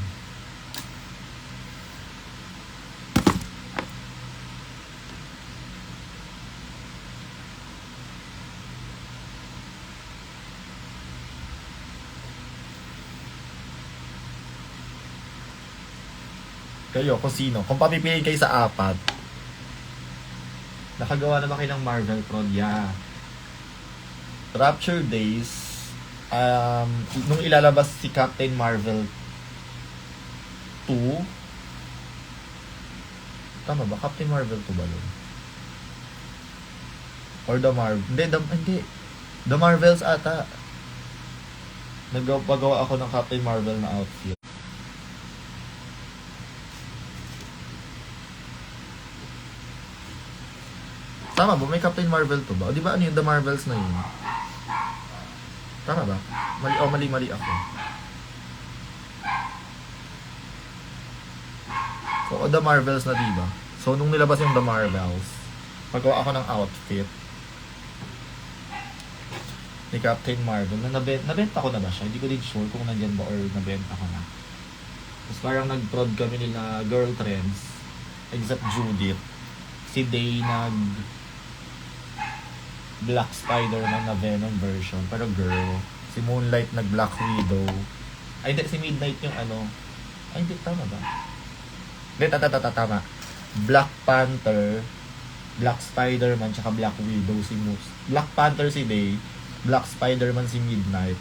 Kayo, kung sino. Kung papipiliin kayo sa apat, nakagawa na ba kayo ng Marvel Prod? Yeah. Rapture Days, nung ilalabas si Captain Marvel 2, tama ba? Captain Marvel 2 ba yun? Or The Marvel? Hindi. The Marvels ata. Nagpagawa ako ng Captain Marvel na outfit. Tama ba? May Captain Marvel 2 ba? O di ba ano yung The Marvels na yun? Tama ba? Mali ako. So, The Marvels na diba? So, nung nilabas yung The Marvels, pagawa ako ng outfit ni Captain Marvel na nabenta ko na ba siya? Hindi ko din sure kung nandyan ba or nabenta ko na. Tapos parang nag-prod kami nila Girl Trends, except Judith. Si Day Black Spider-Man na Venom version. Pero girl, si Moonlight nag Black Widow. Ay, hindi, si Midnight yung ano. Ay, hindi, tama ba? Hindi, tama. Black Panther, Black Spider-Man, tsaka Black Widow si Moose. Black Panther si Day, Black Spider-Man si Midnight,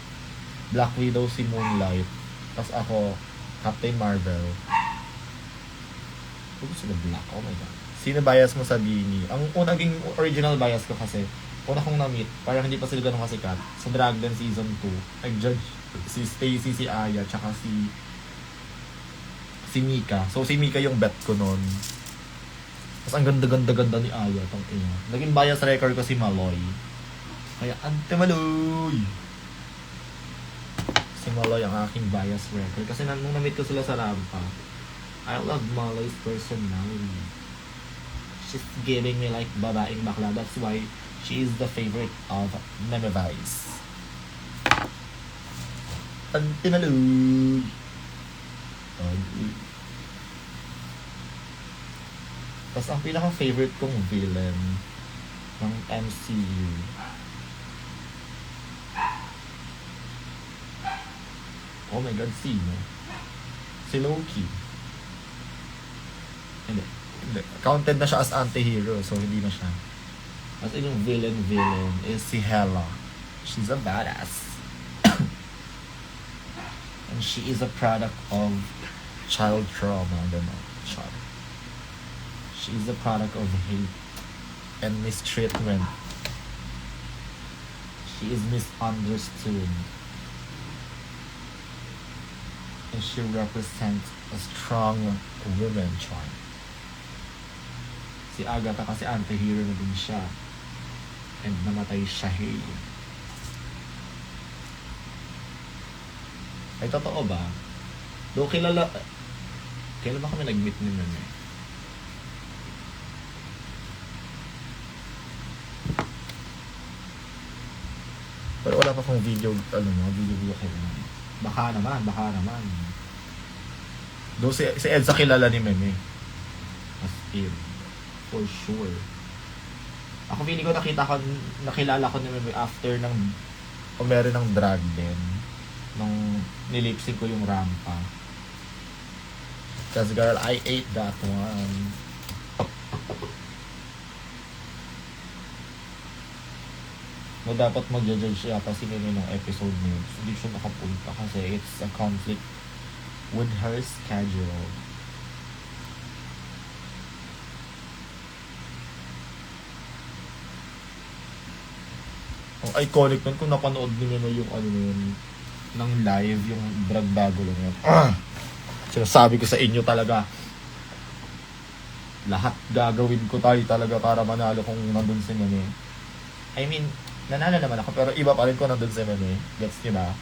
Black Widow si Moonlight, tapos ako, Captain Marvel. Huwag sila black, oh my god. Sino bias mo sa Bini? Ang unang original bias ko kasi, una kong na-meet, parang hindi pa sila ganun kasikat. Sa Drag Dance Season 2, nag-judge si Stacy, si Aya, tsaka si Mika. So, si Mika yung bet ko nun. Tapos ang ganda ni Aya, tong ina. Naging bias record ko si Maloy. Kaya, ante Maloy! Si Maloy ang aking bias record. Kasi nung na-meet ko sila sa Rampa, I love Maloy's personality. She's giving me like babaeng bakla. That's why she is the favorite of Meme Vice. Ante Maloy! Tapos ang pinaka-favorite kong villain ng MCU, oh my god, sino? Si Loki. Hindi. Counted na siya as anti-hero, so hindi na siya. As in yung villain is si Hela. She's a badass. And she is a product of child trauma, gano'n. She is a product of hate and mistreatment. She is misunderstood. And she represents a strong woman charm. Si Agatha kasi anti-hero na din siya. And namatay siya, hey. Ay, totoo ba? Doon kilala... Kailan ba kami nag-meet ni Meme? Pero wala pa kong video kayo. Baka naman. Doon si Edsa kilala ni Meme. As in. For sure. Ako feeling ko nakilala ko ni Meme after ng meron ng drag din. Nung nilipsing ko yung Rampa. Cause girl, I ate that one. No, dapat mag-judge siya kasi may ng episode niyo. Hindi siya nakapunta kasi it's a conflict with her schedule. Ang iconic nun kung napanood niyo yung ano yun, ng live, yung drag bago lang yun. Sinasabi ko sa inyo talaga, lahat gagawin ko tayo talaga para manalo kung nandun si Meme. I mean, nanalo naman ako, pero iba pa rin ko nandun si Meme. Gets niyo ba?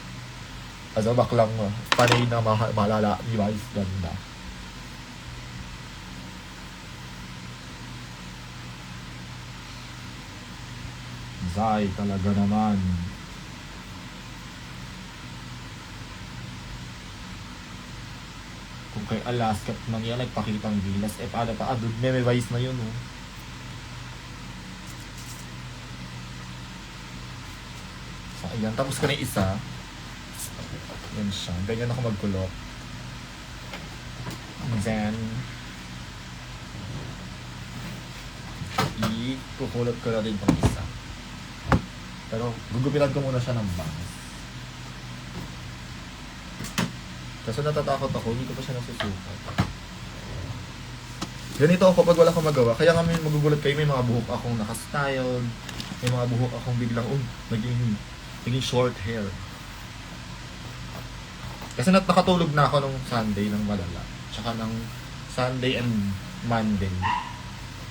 As a baklang panay na malala, di ba? Is ganda. Zay, talaga naman. Kung kay Alaska at Mangya nagpakitang gilas, paano pa? Meme Vice na yun, oh. So, ayan. Tapos ko na yung isa. Yan siya. Ganyan ako magkulot. And then, ikukulot ko na din pang isa. Pero, gugupitan ko muna siya ng bangs. Kasi natatakot ako, hindi ko pa siya nasusukat. Ganito ako pag wala akong magawa. Kaya nga magugulat kayo, may mga buhok akong nakastyled. May mga buhok akong biglang, naging short hair. Kasi nakatulog na ako nung Sunday ng malala. Tsaka ng Sunday and Monday.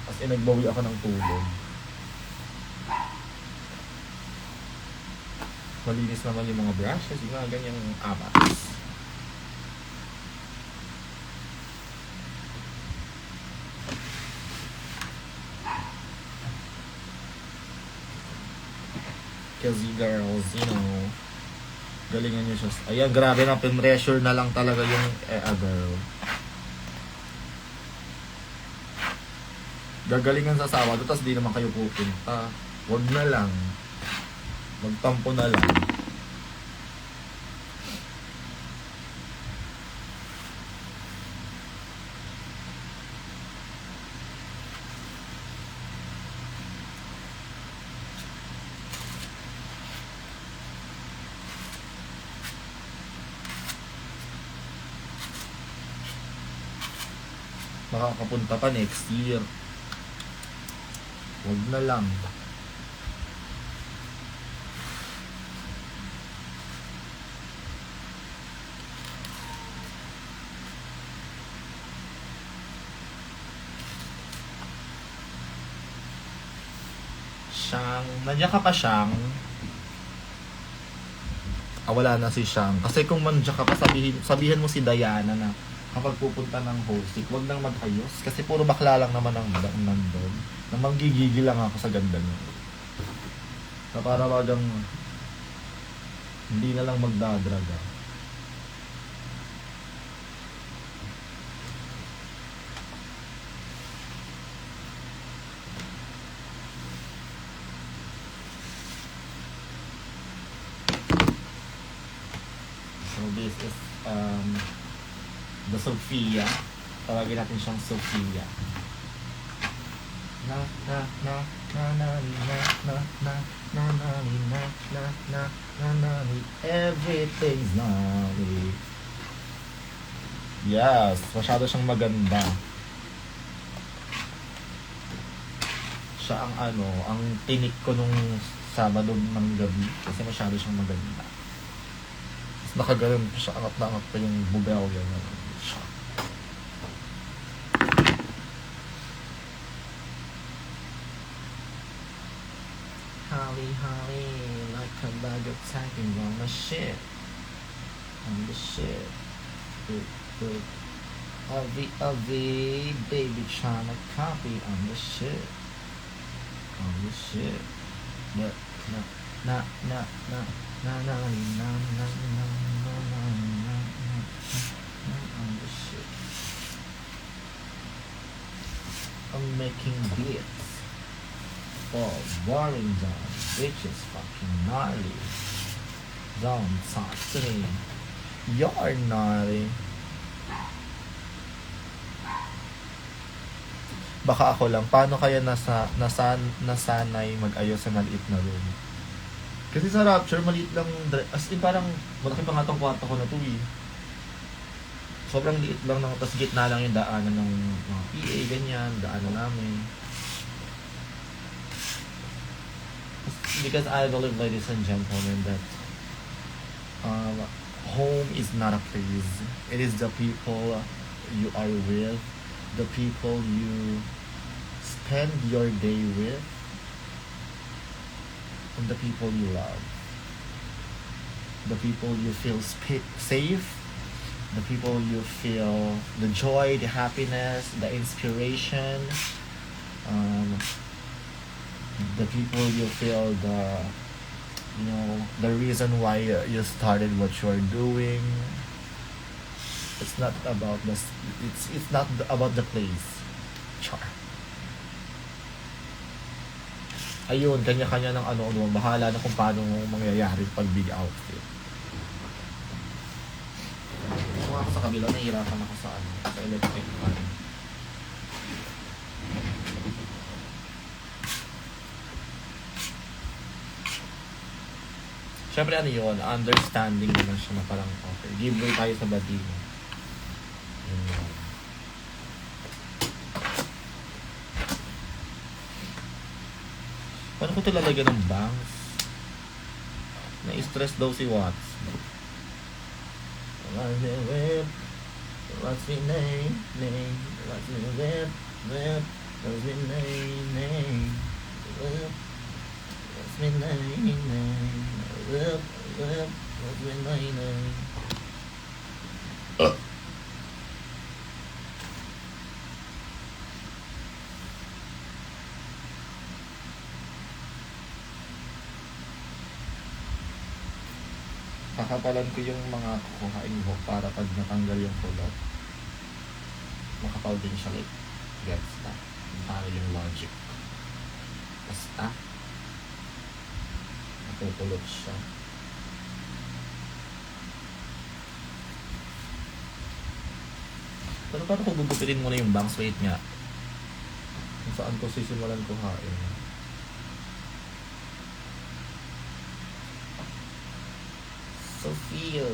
Kasi nagbawi ako ng tulog. Malinis naman yung mga brushes, yung mga ganyang amas. Kasi girls, you know, galingan nyo siya. Ayan, grabe na, pinressure na lang talaga yung girl. Gagalingan sa asawa, tapos di naman kayo pupunta. Wag na lang. Magtampo na lang. Makakapunta pa next year. Wag na lang. Siyang, nandiyan ka pa Siyang? Wala na si Siyang. Kasi kung nandiyan ka pa, sabihin mo si Diana na kapag pupunta ng hosting, wag nang mag-ayos. Kasi puro bakla lang naman ang nandun. Na manggigigil lang ako sa ganda niya. Na para bagang hindi na lang magdadraga. So this is the Sophia. Tawagin natin siyang Sophia. Na na na na na na na na na na na na na na na everything's naughty. Yes, masyado siyang maganda. Siya ang ang tinik ko nung Sabado ng gabi kasi masyado siyang maganda. Tapos nakaganon pa siya, angat na angat pa yung bubel yan. Siya. Holly, Holly, like a bag of tacking on the shit. On the shit. Good. Avi, baby trying to copy on the shit. On the shit. But, na, on the shit. I'm making beats. Oh, boring zone, which is fucking gnarly. Don't talk to me. You're gnarly. Baka ako lang, paano kaya nasanay mag-ayos sa maliit na room? Kasi sa Rapture, maliit lang, as in parang, malaki pa nga tong kwarto ko na to eh. Sobrang liit lang, tapos gitna lang yung daanan ng mga PA, ganyan, daanan namin. Because I believe, ladies and gentlemen, that home is not a place. It is the people you are with, the people you spend your day with, and the people you love. The people you feel safe, the people you feel the joy, the happiness, the inspiration, the people you feel the reason why you started what you are doing. It's not about it's not about the place. Char. Ayun, kanya-kanya ng bahala na kung paano mangyayari pag big outfit. Kung ako sa kabila, nahihirapan ako sa sa electric fan. Siyempre yun, understanding naman siya na parang okay, give way tayo sa bading. Paano ko ito lalagyan ng bangs? Na-stress daw si Watts. What's me whip? What's me name? What's me whip? What's me name? What's me name? What's me name? Kakapalan ko yung mga kukuhain mo para pag natanggal yung kulot, makapal din siya like gets na. Paano yung logic? Basta Pupulot siya. Pero paano kung gugupitin mo na yung bangs? Wait nga. Kung saan ko sisimulan kuhain. Sophia,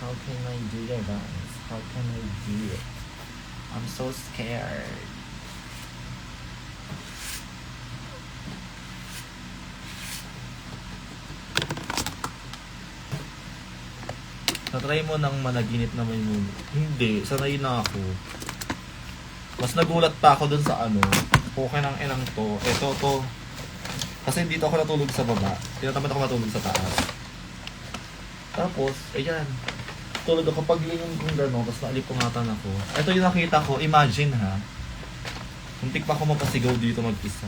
how can I do your bangs? How can I do it? I'm so scared. Natry mo ng managinip naman yung... Hindi, sanay na ako. Mas nagulat pa ako dun sa ano. Okay ng inang to. Ito to. Kasi dito ako natulog sa baba. Tinatamad ako matulog sa taas. Tapos, ayan. Tulog ako pag lingon kong gano'n. Tapos naalipungatan ako. Ito yung nakita ko. Imagine ha. Muntik pa ako mapasigaw dito mag-isa.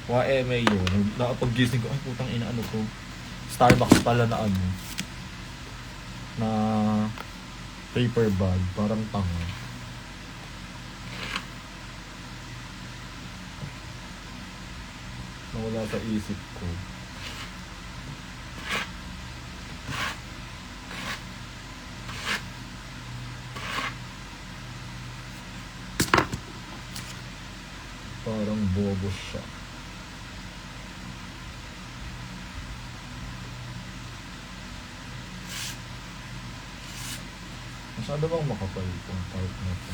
Eme yun. Nakapag-gising ko. Ay putang ina, ano to. Starbucks pala na ano. Na paper bag, parang tanga. Nawala sa isip ko. Parang bobo siya. Masyado bang makapal itong part na ito?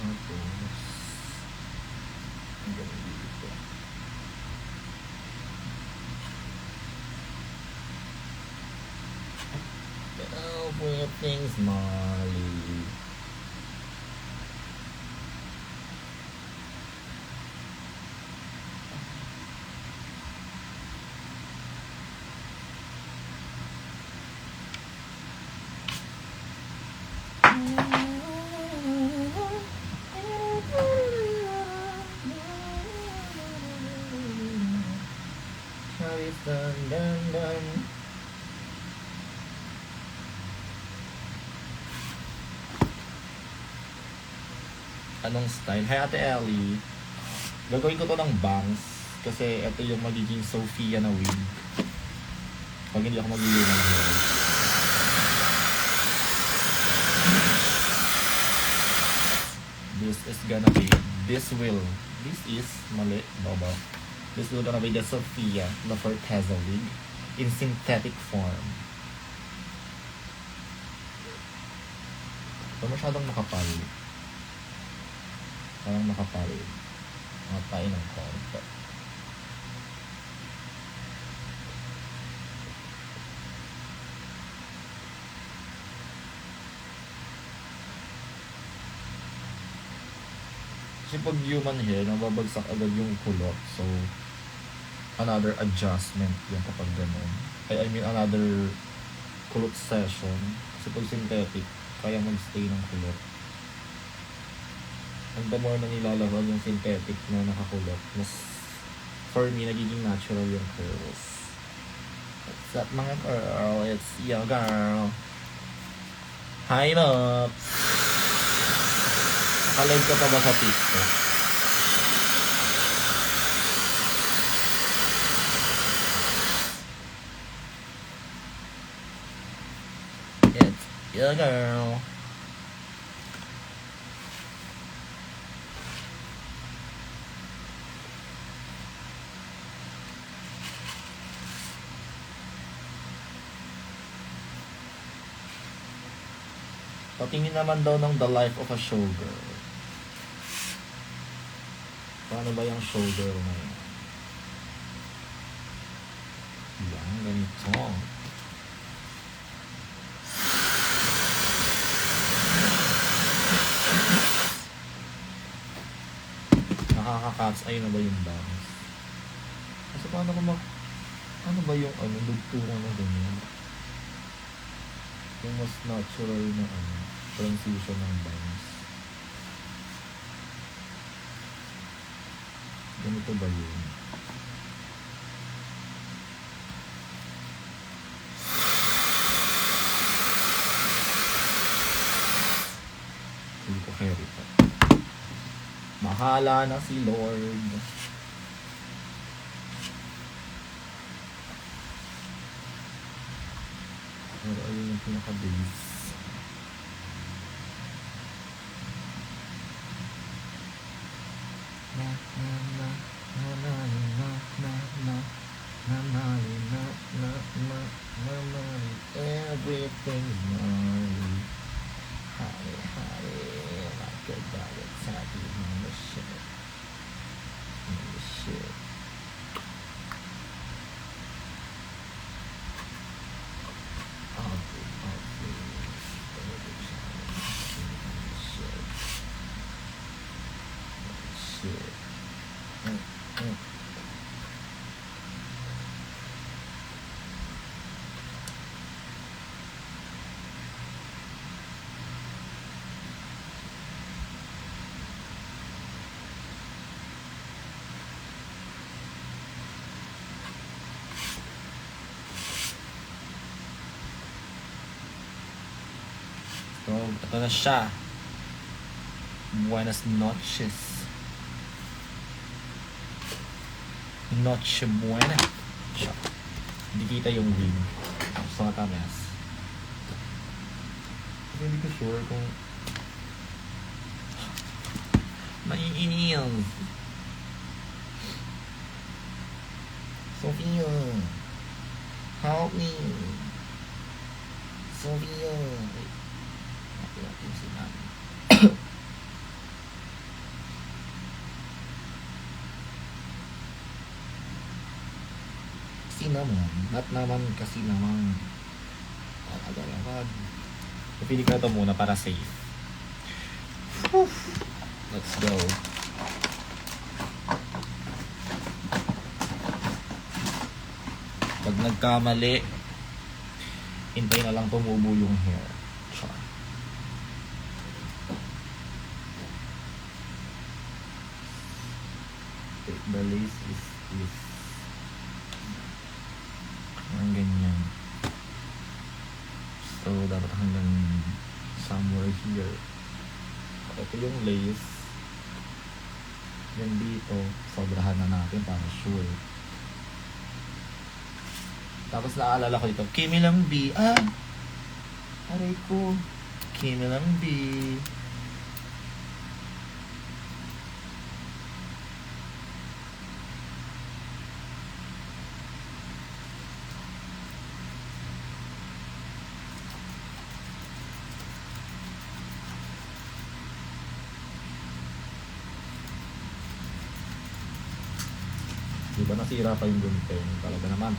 Tapos, hanggang dito. Oh, weird things, Molly. Dun, dun, dun. Anong style? Hi Ate Ellie. Gagawin ko to ng bangs kasi ito yung magiging Sophia na wig. Pag hindi ako magiging ng hair. This is gonna be, this is, mali, baba. This will gonna be the Sophia, the Forteza wig in synthetic form. Ito masyadong makapal. Parang makapal. Makapain ng konti. Kasi pag human hair, nababagsak agad yung kulot. So, another adjustment yung kapag ganun. I mean, another kulot session. Kasi pag synthetic, kaya mag-stay ng kulot. And the more na nilalaban yung synthetic na nakakulot, mas for me, nagiging natural yung curls. What's up mga girl? It's your girl. Hi, Mops! Nakalive ka pa ba sa TikTok? It's your girl. Patingin naman daw ng The Life of a Showgirl. Paano ba yung showgirl na yun? Yan, ganito. Nakaka-catch eye na ba yung bangs? Kasi paano ko ano ba yung dugtungan na ganyan? Yung mas natural na transition ng bangs. Ganito ba yun? carry to. Bahala na si Lord. Pero ayun yung pinaka-base. Na na na na na na na na na na na na na na na everything's mine. Honey, honey, like a dog attacking on the shit. On the shit. So, ito na siya. Buenas noches. Noche buena. Siya. Hindi kita yung wing. Sa matamas. Kasi hindi ko sure kung maiiniyang. Sophia, help me. Sophia. Wait. Natin si Mami. Kasi naman. Not naman kasi naman. Agad-agad. Pipili ko ito muna para safe. Whew. Let's go. Pag nagkamali, hintay na lang tumubo yung hair. Char. The lace is this. Ang ganyan. So, dapat hanggang somewhere here. Ito yung lace. Yan dito. Sobrahan na natin para sure. Tapos naalala ko dito, Kimi lang B. Aray ko. Kimi lang B. Diba nasira pa yung gunting? Talaga naman.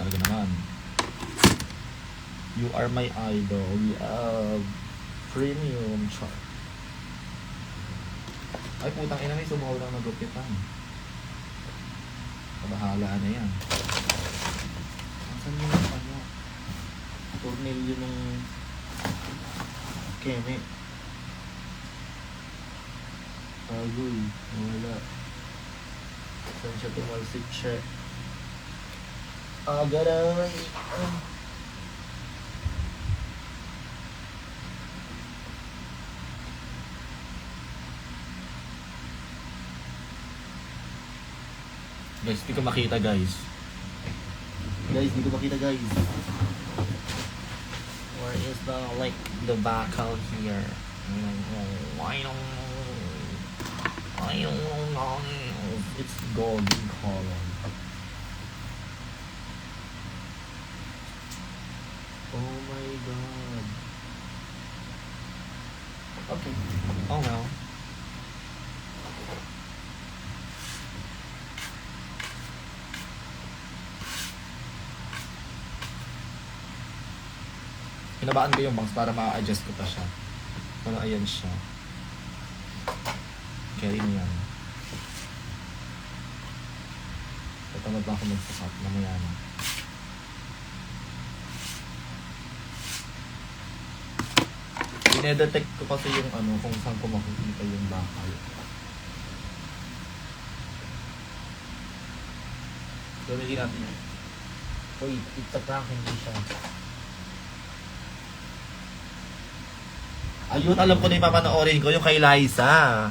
You are my idol. We have premium chart. Ay putang ina, may sumuhaw lang nagupitan. Kabahala na yan. Asan yung ano? Tornilyo ng keme. Agoy. Wala. Saan siya tumalsik siya? Agaray! Guys, di ko makita guys. Guys, di ko makita guys. Where is the, like, the backhoe here? I don't know. It's golden color. Oh my god. Okay. Oh well. Hinabaan ko yung bangs para ma-adjust ko pa siya. Pero ayan siya. Carry mo yan. Tamad ba ako magsasap? Mamaya na. Ine-detect ko kasi yung ano, kung saan ko makikita yung bakal. Gamitin natin yun. Uy, it's a prank, hindi siya. Ayun, alam ko na yung papanoorin ko, yung kay Liza.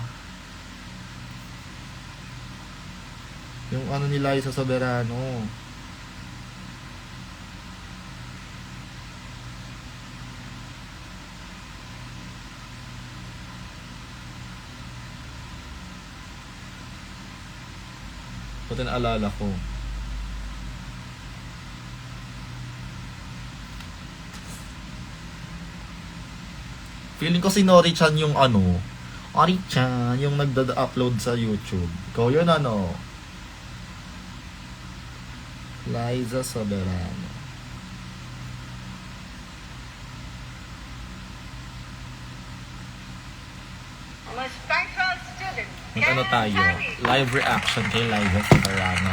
Yung ano ni Liza Soberano. Ito naalala ko. Feeling ko si Nori-chan yung ano. Nori-chan, yung nagda-upload sa YouTube. Ikaw yun ano. Liza Soberano. I'm a spiritual student. Mag-ano tayo? Live reaction kay Liza Soberano.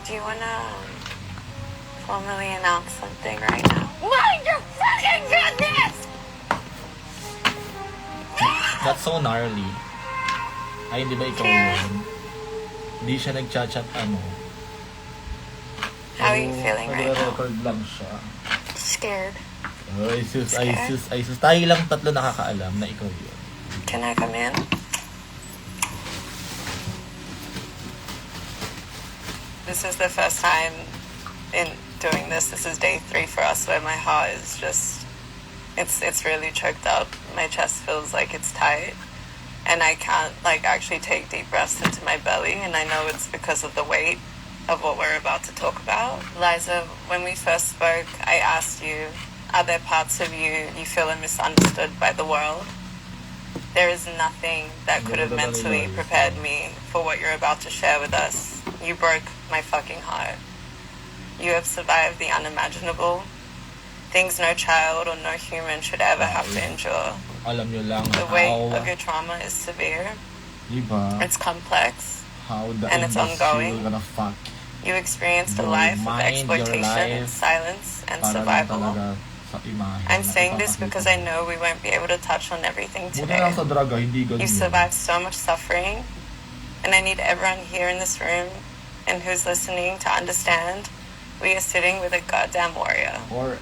Do you wanna formally announce something right now? Mind your fucking goodness! That's so gnarly. Ay, di ba ikaw yun? Hindi siya nag-chat ano. How are you feeling right now? Nag-record lang siya. Scared. Ay, sus. Tayo lang tatlo nakakaalam na ikaw yun. Can I come in? This is the first time in doing this. This is day 3 for us where my heart is just, it's really choked up. My chest feels like it's tight. And I can't like actually take deep breaths into my belly. And I know it's because of the weight of what we're about to talk about. Liza, when we first spoke, I asked you, are there parts of you feel are misunderstood by the world? There is nothing that could have mentally prepared me for what you're about to share with us. You broke my fucking heart. You have survived the unimaginable. Things no child or no human should ever have to endure. Alam nyo lang The weight how, of your trauma is severe. diba, It's complex. how the and it's industry ongoing. will gonna fuck You experienced a Your life of mind, your exploitation, life, silence, and para lang survival. talaga sa imahe. I'm na saying this ipapakita because mo. I know we won't be able to touch on everything Buti today. lang sa draga, hindi ganun. You survived so much suffering, and I need everyone here in this room and who's listening to understand we are sitting with a goddamn warrior. Or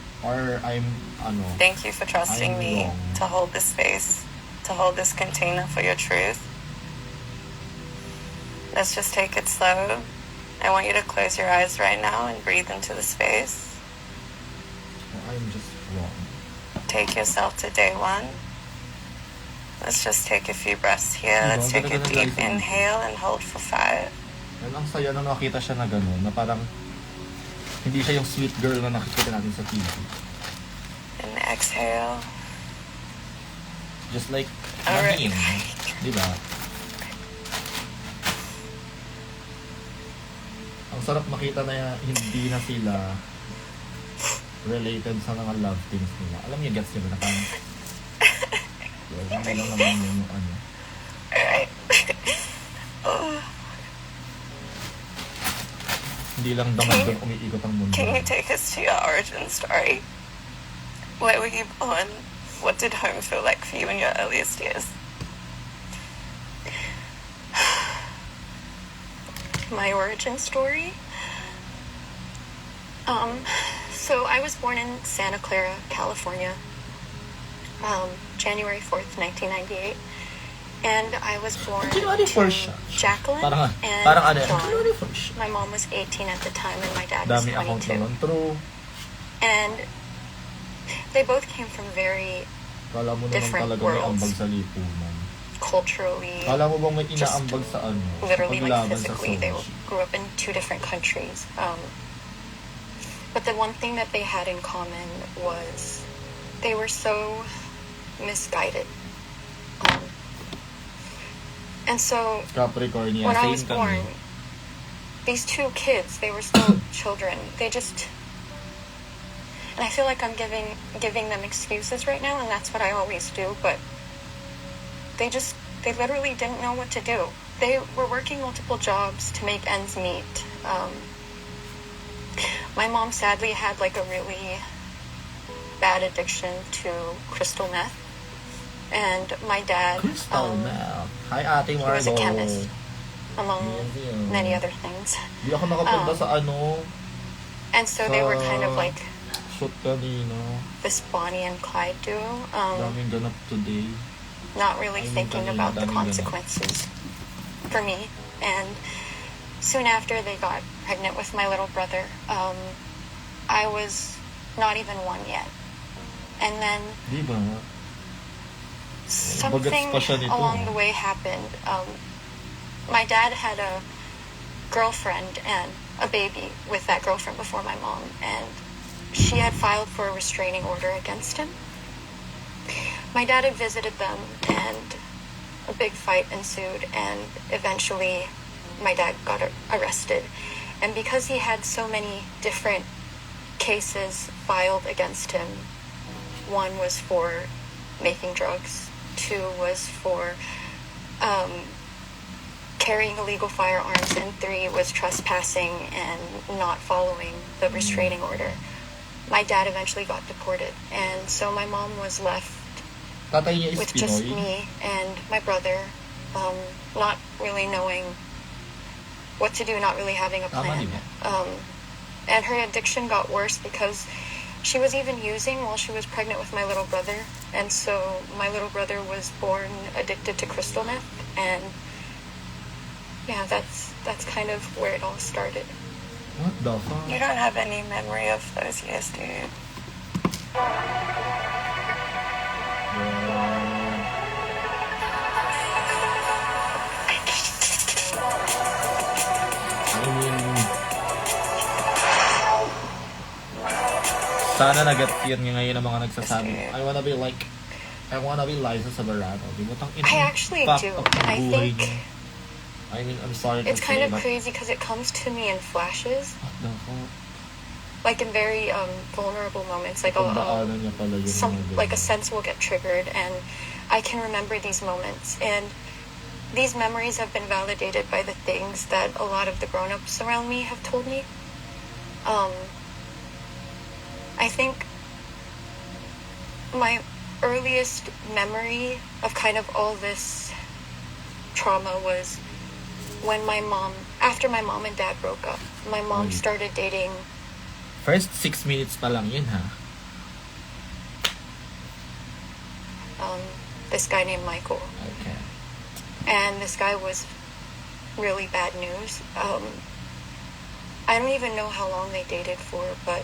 I'm, ano, Thank you for trusting I'm me wrong. to hold this space, to hold this container for your truth. Let's just take it slow. I want you to close your eyes right now and breathe into the space. I'm just wrong. Take yourself to day 1. Let's just take a few breaths here. Diba? Let's take a Ganun deep lang. inhale and hold for 5. Yan ang saya na nakita siya na gano'n, na parang hindi siya yung sweet girl na nakikita natin sa TV. And exhale. Just like Alright. Nadine, di ba? Ang sarap makita na hindi na sila related sa mga love teams nila. Alam niyo, gets niyo ba na parang well, hindi lang naman yung ano. Alright. Hindi lang damag doon umiikot ang mundo. Can you take us to your origin story? Where were you born? What did home feel like for you in your earliest years? My origin story. So I was born in Santa Clara, California, January 4th, 1998. And I was born January to 4th siya. Jacqueline Parang and ano, John. January 1st. My mom was 18 at the time and my dad was Dami account 22. naman. True. And they both came from very Kala mo naman Different talaga may worlds. ambag sa lipunan. culturally, Kala mo bang may Just inaambag sa ano? Sa literally, like paglaban sa physically, they Sochi? grew up in 2 different countries. But the one thing that they had in common was they were so misguided. And so Capricornia, when I same was kami. born, these 2 kids, they were still children. They just, and I feel like I'm giving them excuses right now, and that's what I always do, but they literally didn't know what to do. They were working multiple jobs to make ends meet. My mom sadly had like a really bad addiction to crystal meth. And my dad, Crystal meth. Hi, Ate he was a Margo. chemist. among Yes, many other things. Di ako nakapunta sa And so they were kind of like shoot kanina. this Bonnie and Clyde duo, Daming ganap today. not really Ayun thinking kanina, about the daming ganap. consequences for me. And soon after they got pregnant with my little brother, I was not even one yet. And then Di ba? something Bagets pa siya nito. along the way happened. My dad had a girlfriend and a baby with that girlfriend before my mom, and she had filed for a restraining order against him. My dad had visited them, and a big fight ensued, and eventually my dad got arrested. And because he had so many different cases filed against him, one was for making drugs, two was for carrying illegal firearms, and three was trespassing and not following the restraining order. My dad eventually got deported, and so my mom was left Tatay niya is with just Pinoy. me and my brother, not really knowing what to do, not really having a Tama, plan. di ba? And her addiction got worse because she was even using while she was pregnant with my little brother. And so my little brother was born addicted to crystal meth. And yeah, that's kind of where it all started. What the fuck? You don't have any memory of those years, do you? I mean, sana nag-get yun ngayon ang mga nagsasabi. I wanna be Liza Soberano. Di mo tang I actually fuck do, up and I ang buhay think niya. I mean, I'm sorry it's to kind say, of but crazy because it comes to me in flashes, what the fuck? like in very vulnerable moments. Like Kung daanan niya pala yun. like a sense will get triggered, and I can remember these moments. And these memories have been validated by the things that a lot of the grown-ups around me have told me. I think my earliest memory of kind of all this trauma was when after my mom and dad broke up, my mom Ay. started dating First 6 minutes pa lang yun, ha? this guy named Michael. Okay. And this guy was really bad news. I don't even know how long they dated for, but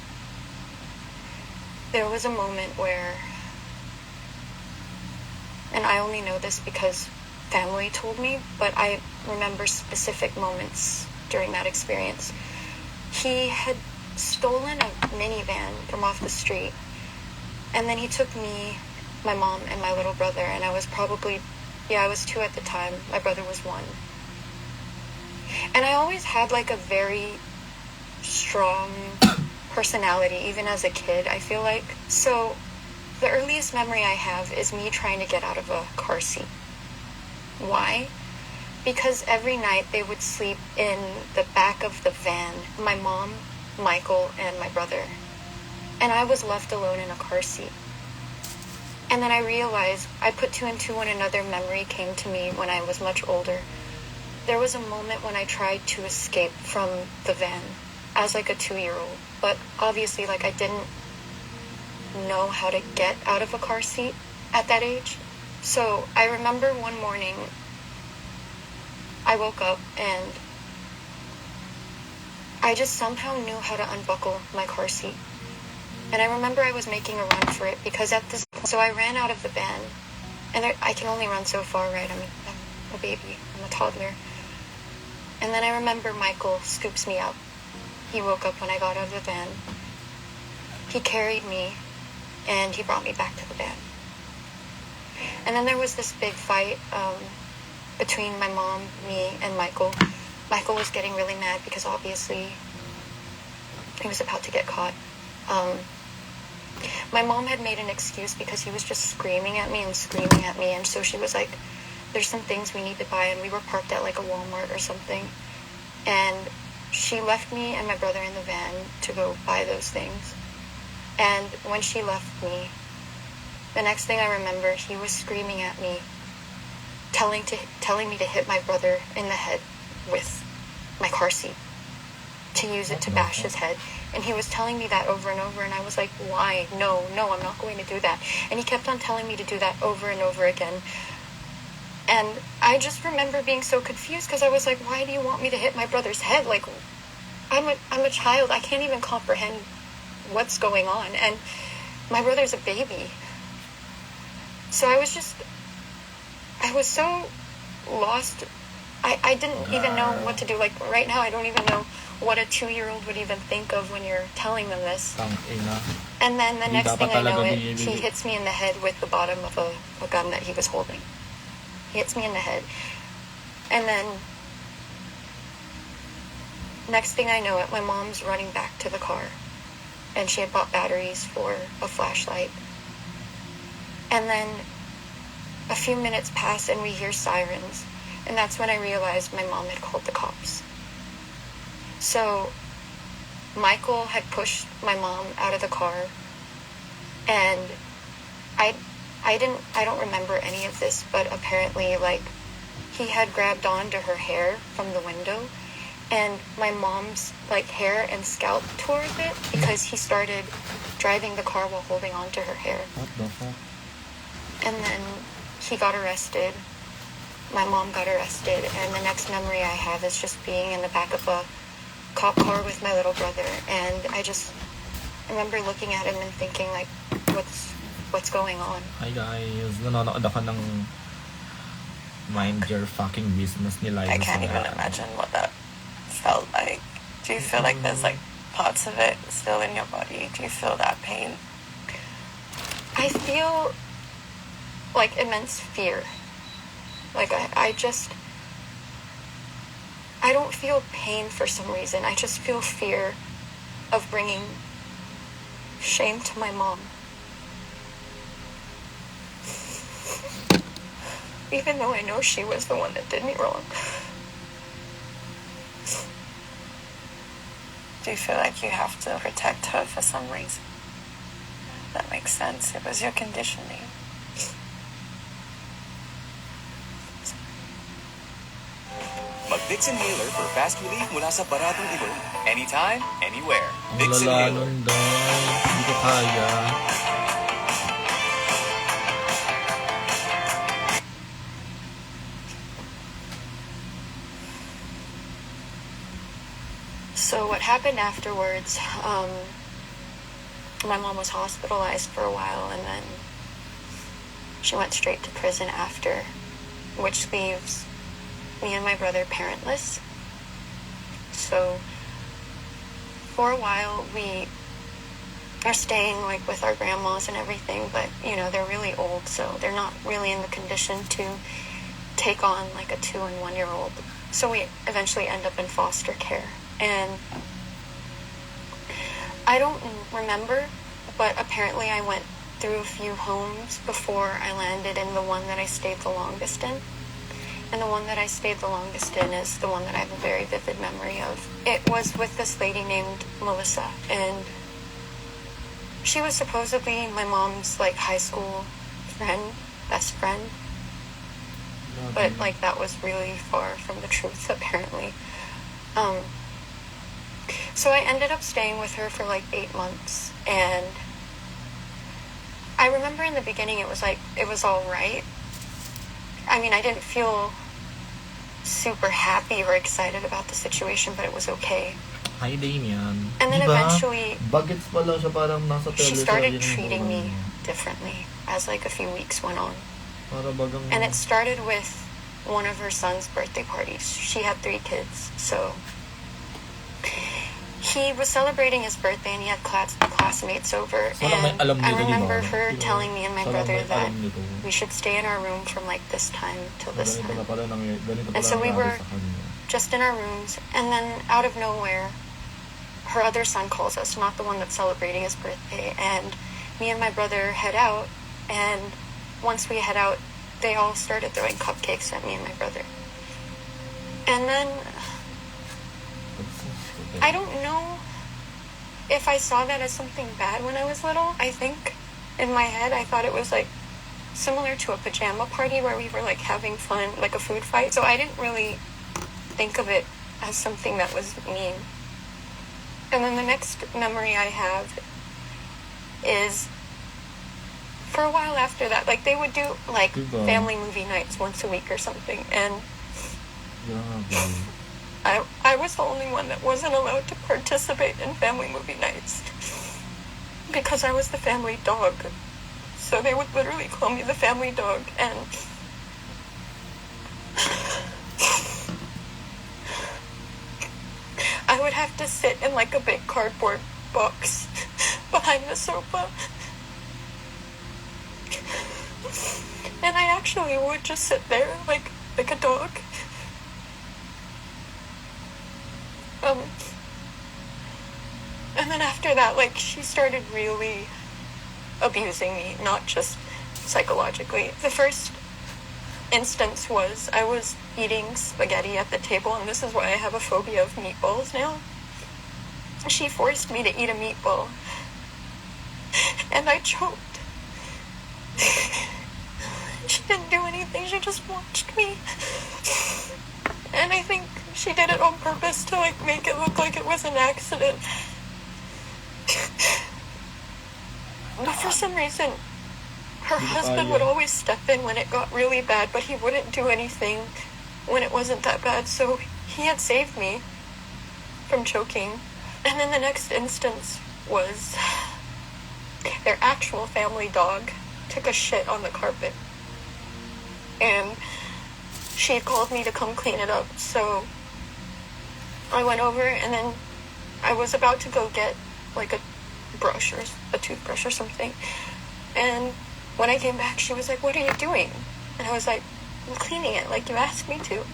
there was a moment where, and I only know this because family told me, but I remember specific moments during that experience. He had stolen a minivan from off the street, and then he took me, my mom, and my little brother, and I was probably, I was 2 at the time. My brother was 1. And I always had like a very strong personality, even as a kid, I feel like. So the earliest memory I have is me trying to get out of a car seat. Why? Because every night they would sleep in the back of the van, my mom, Michael, and my brother. And I was left alone in a car seat. And then I realized, I put 2 and 2 when another memory came to me when I was much older. There was a moment when I tried to escape from the van as like a 2-year-old. But obviously, like, I didn't know how to get out of a car seat at that age. So I remember one morning, I woke up and I just somehow knew how to unbuckle my car seat. And I remember I was making a run for it because so I ran out of the van. And I can only run so far, right? I'm a baby. I'm a toddler. And then I remember Michael scoops me up. He woke up when I got out of the van. He carried me and he brought me back to the van. And then there was this big fight between my mom, me, and Michael. Michael was getting really mad because obviously he was about to get caught. My mom had made an excuse because he was just screaming at me, and so she was like, there's some things we need to buy, and we were parked at like a Walmart or something, and she left me and my brother in the van to go buy those things. And when she left me, the next thing I remember, he was screaming at me, telling me to hit my brother in the head with my car seat to use it to bash his head. And he was telling me that over and over, and I was like, why? No, I'm not going to do that. And he kept on telling me to do that over and over again. And I just remember being so confused because I was like, why do you want me to hit my brother's head? Like, I'm a child. I can't even comprehend what's going on. And my brother's a baby. So I was so lost. I didn't even know what to do. Like, right now, I don't even know what a 2-year-old would even think of when you're telling them this. Tangina. And then the Hindi next thing dapat I know talaga it, he hits me in the head with the bottom of a gun that he was holding. He hits me in the head. And then, next thing I know it, my mom's running back to the car. And she had bought batteries for a flashlight. And then, a few minutes pass and we hear sirens. And that's when I realized my mom had called the cops. So, Michael had pushed my mom out of the car, and I don't remember any of this, but apparently, like, he had grabbed onto her hair from the window, and my mom's, like, hair and scalp tore a bit because he started driving the car while holding onto her hair. What the fuck? And then he got arrested. My mom got arrested, and the next memory I have is just being in the back of a cop car with my little brother, and I just remember looking at him and thinking, like, what's going on? Hi guys, nanonood ako ng Mind Your Fucking Business ni Liza. I can't even imagine what that felt like. Do you feel like there's like parts of it still in your body? Do you feel that pain? I feel like immense fear. Like I don't feel pain for some reason. I just feel fear of bringing shame to my mom. Even though I know she was the one that did me wrong. Do you feel like you have to protect her for some reason? That makes sense. It was your conditioning. Mag-Vicks Inhaler for fast relief mula sa baratong ilong. Anytime, anywhere. Ang Vicks lala Inhaler. nun daw. Hindi ko kaya. So what happened afterwards, my mom was hospitalized for a while, and then she went straight to prison after, which leaves me and my brother parentless. So for a while we are staying like with our grandmas and everything, but you know, they're really old, so they're not really in the condition to take on like a 2 and 1 year old. So we eventually end up in foster care. And I don't remember, but apparently I went through a few homes before I landed in the one that I stayed the longest in. And the one that I stayed the longest in is the one that I have a very vivid memory of. It was with this lady named Melissa, and she was supposedly my mom's like high school friend, best friend. But like that was really far from the truth, apparently. So I ended up staying with her for like 8 months, and I remember in the beginning it was all right. I mean, I didn't feel super happy or excited about the situation, but it was okay. Hi Damian. And then Diba? eventually Bagets pala siya, parang nasa she teleserye started yung treating buhay me niya. differently as like a few weeks went on. Para bagang... And it started with one of her son's birthday parties. She had 3 kids, so he was celebrating his birthday and he had classmates over. Sana may And alam I nito, di ba? remember her Diba? telling me and my Sana brother may that alam nito. we should stay in our room from like this time till this Ganito na time. pala ganito And pala so we nangyari were sa kanya. just in our rooms, and then out of nowhere, her other son calls us, not the one that's celebrating his birthday, and me and my brother head out, and once we head out, they all started throwing cupcakes at me and my brother. And then, I don't know if I saw that as something bad when I was little. I think in my head I thought it was like similar to a pajama party where we were like having fun, like a food fight. So I didn't really think of it as something that was mean. And then the next memory I have is, for a while after that, like, they would do, like, Diba? family movie nights once a week or something, and Grabe. I was the only one that wasn't allowed to participate in family movie nights because I was the family dog. So they would literally call me the family dog, and I would have to sit in like a big cardboard box behind the sofa. And I actually would just sit there like a dog. And then after that, like, she started really abusing me, not just psychologically. The first instance was I was eating spaghetti at the table, and this is why I have a phobia of meatballs now. She forced me to eat a meatball, and I choked. She didn't do anything, she just watched me. And I think she did it on purpose to, like, make it look like it was an accident. But for some reason, her husband would always step in when it got really bad, but he wouldn't do anything when it wasn't that bad. So he had saved me from choking. And then the next instance was their actual family dog took a shit on the carpet. And she had called me to come clean it up. So I went over, and then I was about to go get like a brush or a toothbrush or something. And when I came back, she was like, "What are you doing?" And I was like, "I'm cleaning it, like you asked me to."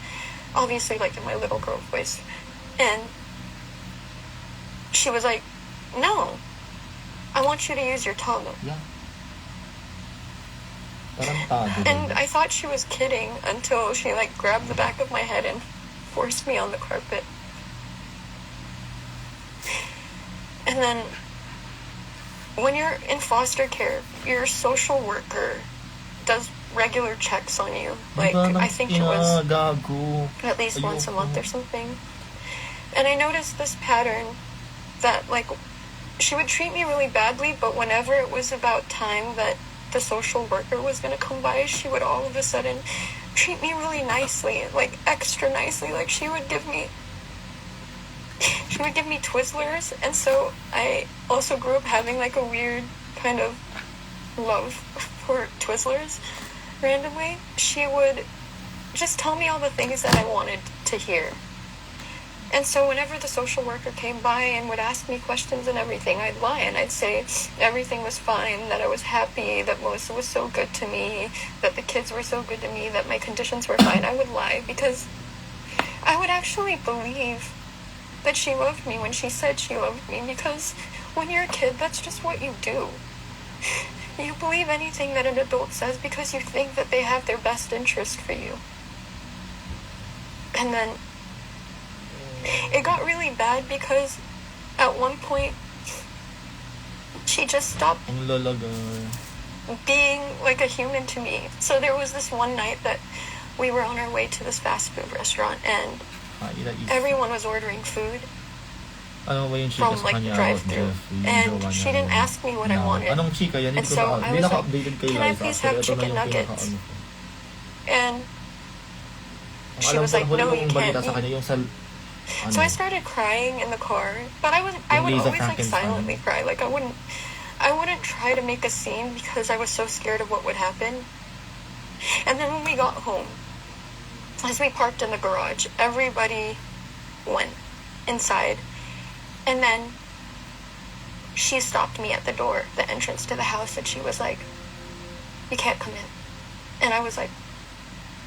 Obviously, like in my little girl voice. And she was like, "No, I want you to use your tongue." Yeah. Tarantado. And I thought she was kidding until she, like, grabbed the back of my head and forced me on the carpet. And then, when you're in foster care, your social worker does regular checks on you. Like, I think it was gago. at least once a month or something. And I noticed this pattern that, like, she would treat me really badly, but whenever it was about time that the social worker was going to come by, she would all of a sudden treat me really nicely, like extra nicely. Like, she would give me Twizzlers. And so I also grew up having like a weird kind of love for Twizzlers randomly. She would just tell me all the things that I wanted to hear. And so whenever the social worker came by and would ask me questions and everything, I'd lie and I'd say everything was fine, that I was happy, that Melissa was so good to me, that the kids were so good to me, that my conditions were fine. I would lie because I would actually believe that she loved me when she said she loved me, because when you're a kid, that's just what you do. You believe anything that an adult says because you think that they have their best interest for you. And then it got really bad because at one point she just stopped Ang lalaga. being like a human to me. So there was this one night that we were on our way to this fast food restaurant, and everyone was ordering food Ano ba yung chika from sa like kanya? drive-thru, and she didn't ask me what I wanted. Anong chika yan? And Hindi ko so na, I hindi was like, naka-updated kay "Can I Liza. please Pero have ito na chicken yung nuggets?" pinaka-ano ko. And Ang she alam was ko, like, huli "No, kong you balita can't sa kanya eat." yung sa... So I started crying in the car, but I would Lisa always like Frankenstein. silently cry. Like I wouldn't try to make a scene because I was so scared of what would happen. And then when we got home, as we parked in the garage, everybody went inside. And then she stopped me at the door, the entrance to the house, and she was like, "You can't come in." And I was like,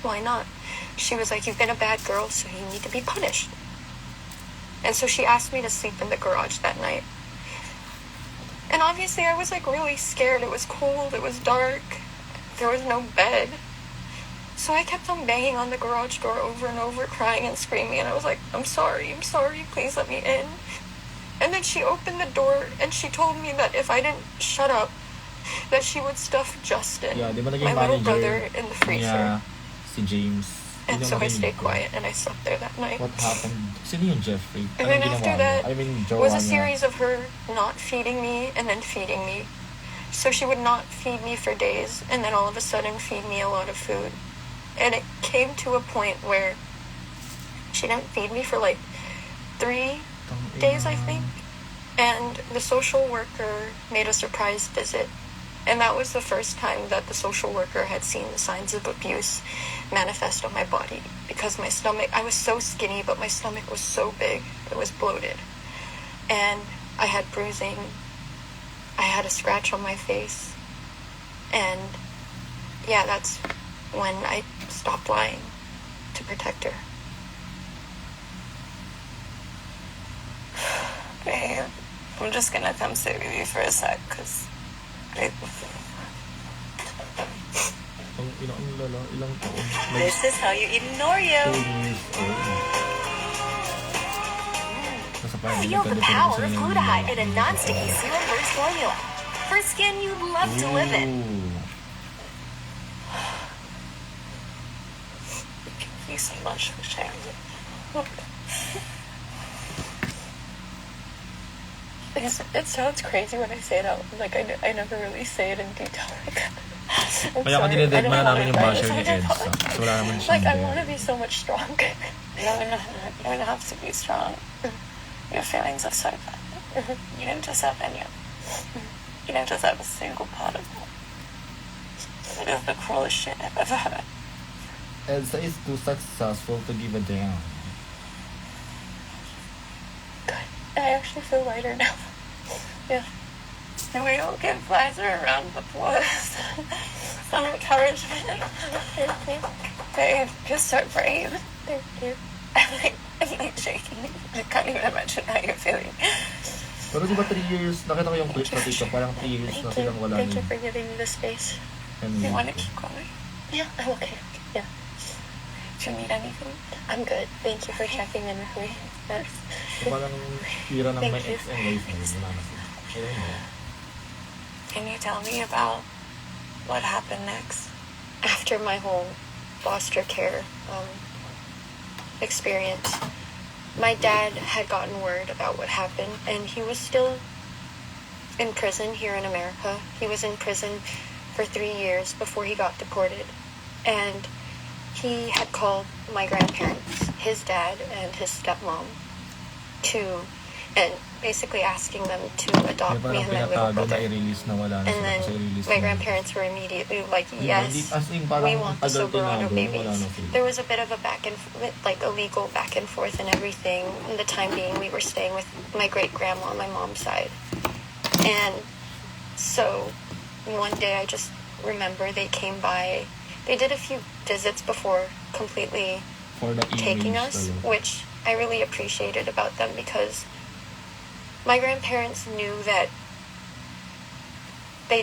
"Why not?" She was like, "You've been a bad girl, so you need to be punished." And so she asked me to sleep in the garage that night. And obviously I was like really scared. It was cold, it was dark, there was no bed. So I kept on banging on the garage door over and over, crying and screaming, and I was like, I'm sorry, please let me in." And then she opened the door and she told me that if I didn't shut up, that she would stuff Justin, Yeah, di ba naging my little manager brother, in the freezer. niya si James. And Yun so ang I stayed narinig ko. quiet and I slept there that night. What happened? Sino yung Jeffrey? And Anong then after ginawa niya? that I mean, was jowa a niya. series of her not feeding me and then feeding me. So she would not feed me for days and then all of a sudden feed me a lot of food. And it came to a point where she didn't feed me for like 3 Tangina. days, I think. And the social worker made a surprise visit. And that was the first time that the social worker had seen the signs of abuse manifest on my body. Because my stomach, I was so skinny, but my stomach was so big. It was bloated. And I had bruising. I had a scratch on my face. And yeah, that's when I stopped lying to protect her. Babe, I'm just gonna come sit with you for a sec, because Ang ina, ang lala, ilang taon? this is how you eat an Oreo. 2 years old. Nasa parang Feel the nagkadito power sila of ng glutathione in a mga- non-sticky serum burst formula. For skin you'd love to live in. Ooh. Thank you so much for sharing it. It sounds crazy when I say it out. Like, I never really say it in detail like that. I'm Kaya ka sorry. dinedate I don't na wanna namin yung cry. basher ni Edsa. So wala naman siyang Like, I there. want to be so much stronger. You don't have to be strong. Your feelings are so valid. You didn't deserve any of it. You didn't deserve a single part of it. It is the cruelest shit I've ever heard. Edsa is too successful to give a damn. God, I actually feel lighter now. Yeah. And we all give Liza a round of applause. Some encouragement. Babe, you're so brave. Thank you. I'm like shaking. I can't even imagine how you're feeling. Pero di ba 3 years, nakita ko yung clip na TikTok, parang 3 years na Thank you. silang wala Thank you ni for giving me the space. You want to Enrico. keep going? Yeah, I'm okay. Yeah, Do you need anything? I'm good. Thank you for checking in with me. That's, So parang tira ng Thank my you. ex and wife na yun, wala na sila. I don't know. Can you tell me about what happened next? after my whole foster care experience, my dad had gotten word about what happened, and he was still in prison here in America. He was in prison for 3 years before he got deported, and he had called my grandparents, his dad and his stepmom, and basically asking them to May adopt me parang and my little pinatago na brother. i-release na wala na And sila then kasi i-release my na. grandparents were immediately like, Di ba? Hindi- yes, as in, parang we want the tagal Soberano tinago, wala babies. na sila. There was a bit of a like a legal back and forth and everything. In the time being, we were staying with my great grandma on my mom's side. And so one day I just remember they came by. They did a few visits before completely For the taking image us, talaga. which I really appreciated about them because my grandparents knew that they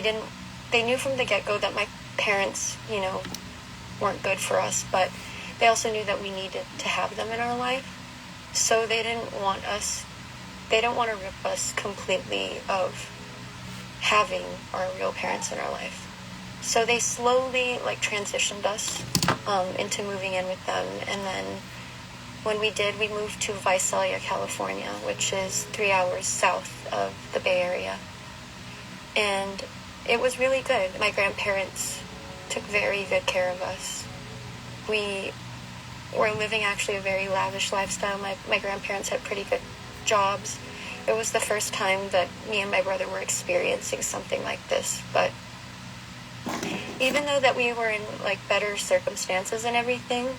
knew from the get-go that my parents, weren't good for us, but they also knew that we needed to have them in our life. So they didn't want to rip us completely of having our real parents in our life. So they slowly transitioned us into moving in with them, and then when we did, we moved to Visalia, California, which is 3 hours south of the Bay Area. And it was really good. My grandparents took very good care of us. We were living actually a very lavish lifestyle. My grandparents had pretty good jobs. It was the first time that me and my brother were experiencing something like this. But even though that we were in better circumstances and everything,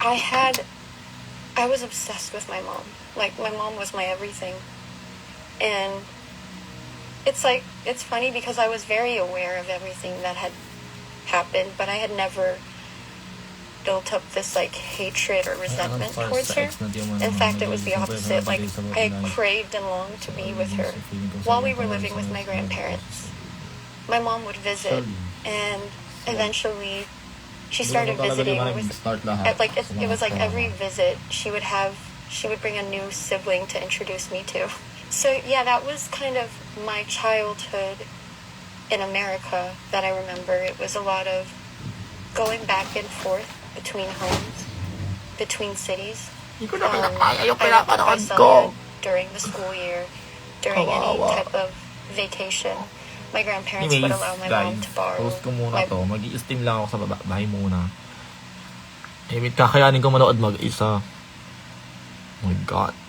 I was obsessed with my mom. My mom was my everything. And it's funny because I was very aware of everything that had happened, but I had never built up this hatred or resentment towards her. In fact, it was the opposite. I craved and longed to be with her while we were living with my grandparents. My mom would visit, and eventually she started visiting with it was like every visit she would bring a new sibling to introduce me to. So yeah, that was kind of my childhood in America that I remember. It was a lot of going back and forth between homes, between cities. Hindi ko na I kinakaya yung lived with my pinapanood son ko. during the school year, during any Kawawa. type of vacation. My grandparents Anyways, would allow my mom guys, to borrow post ko muna my to. Mag-i-steam lang ako sa bahay muna. Kakayanin ko manood mag-isa. Oh my God.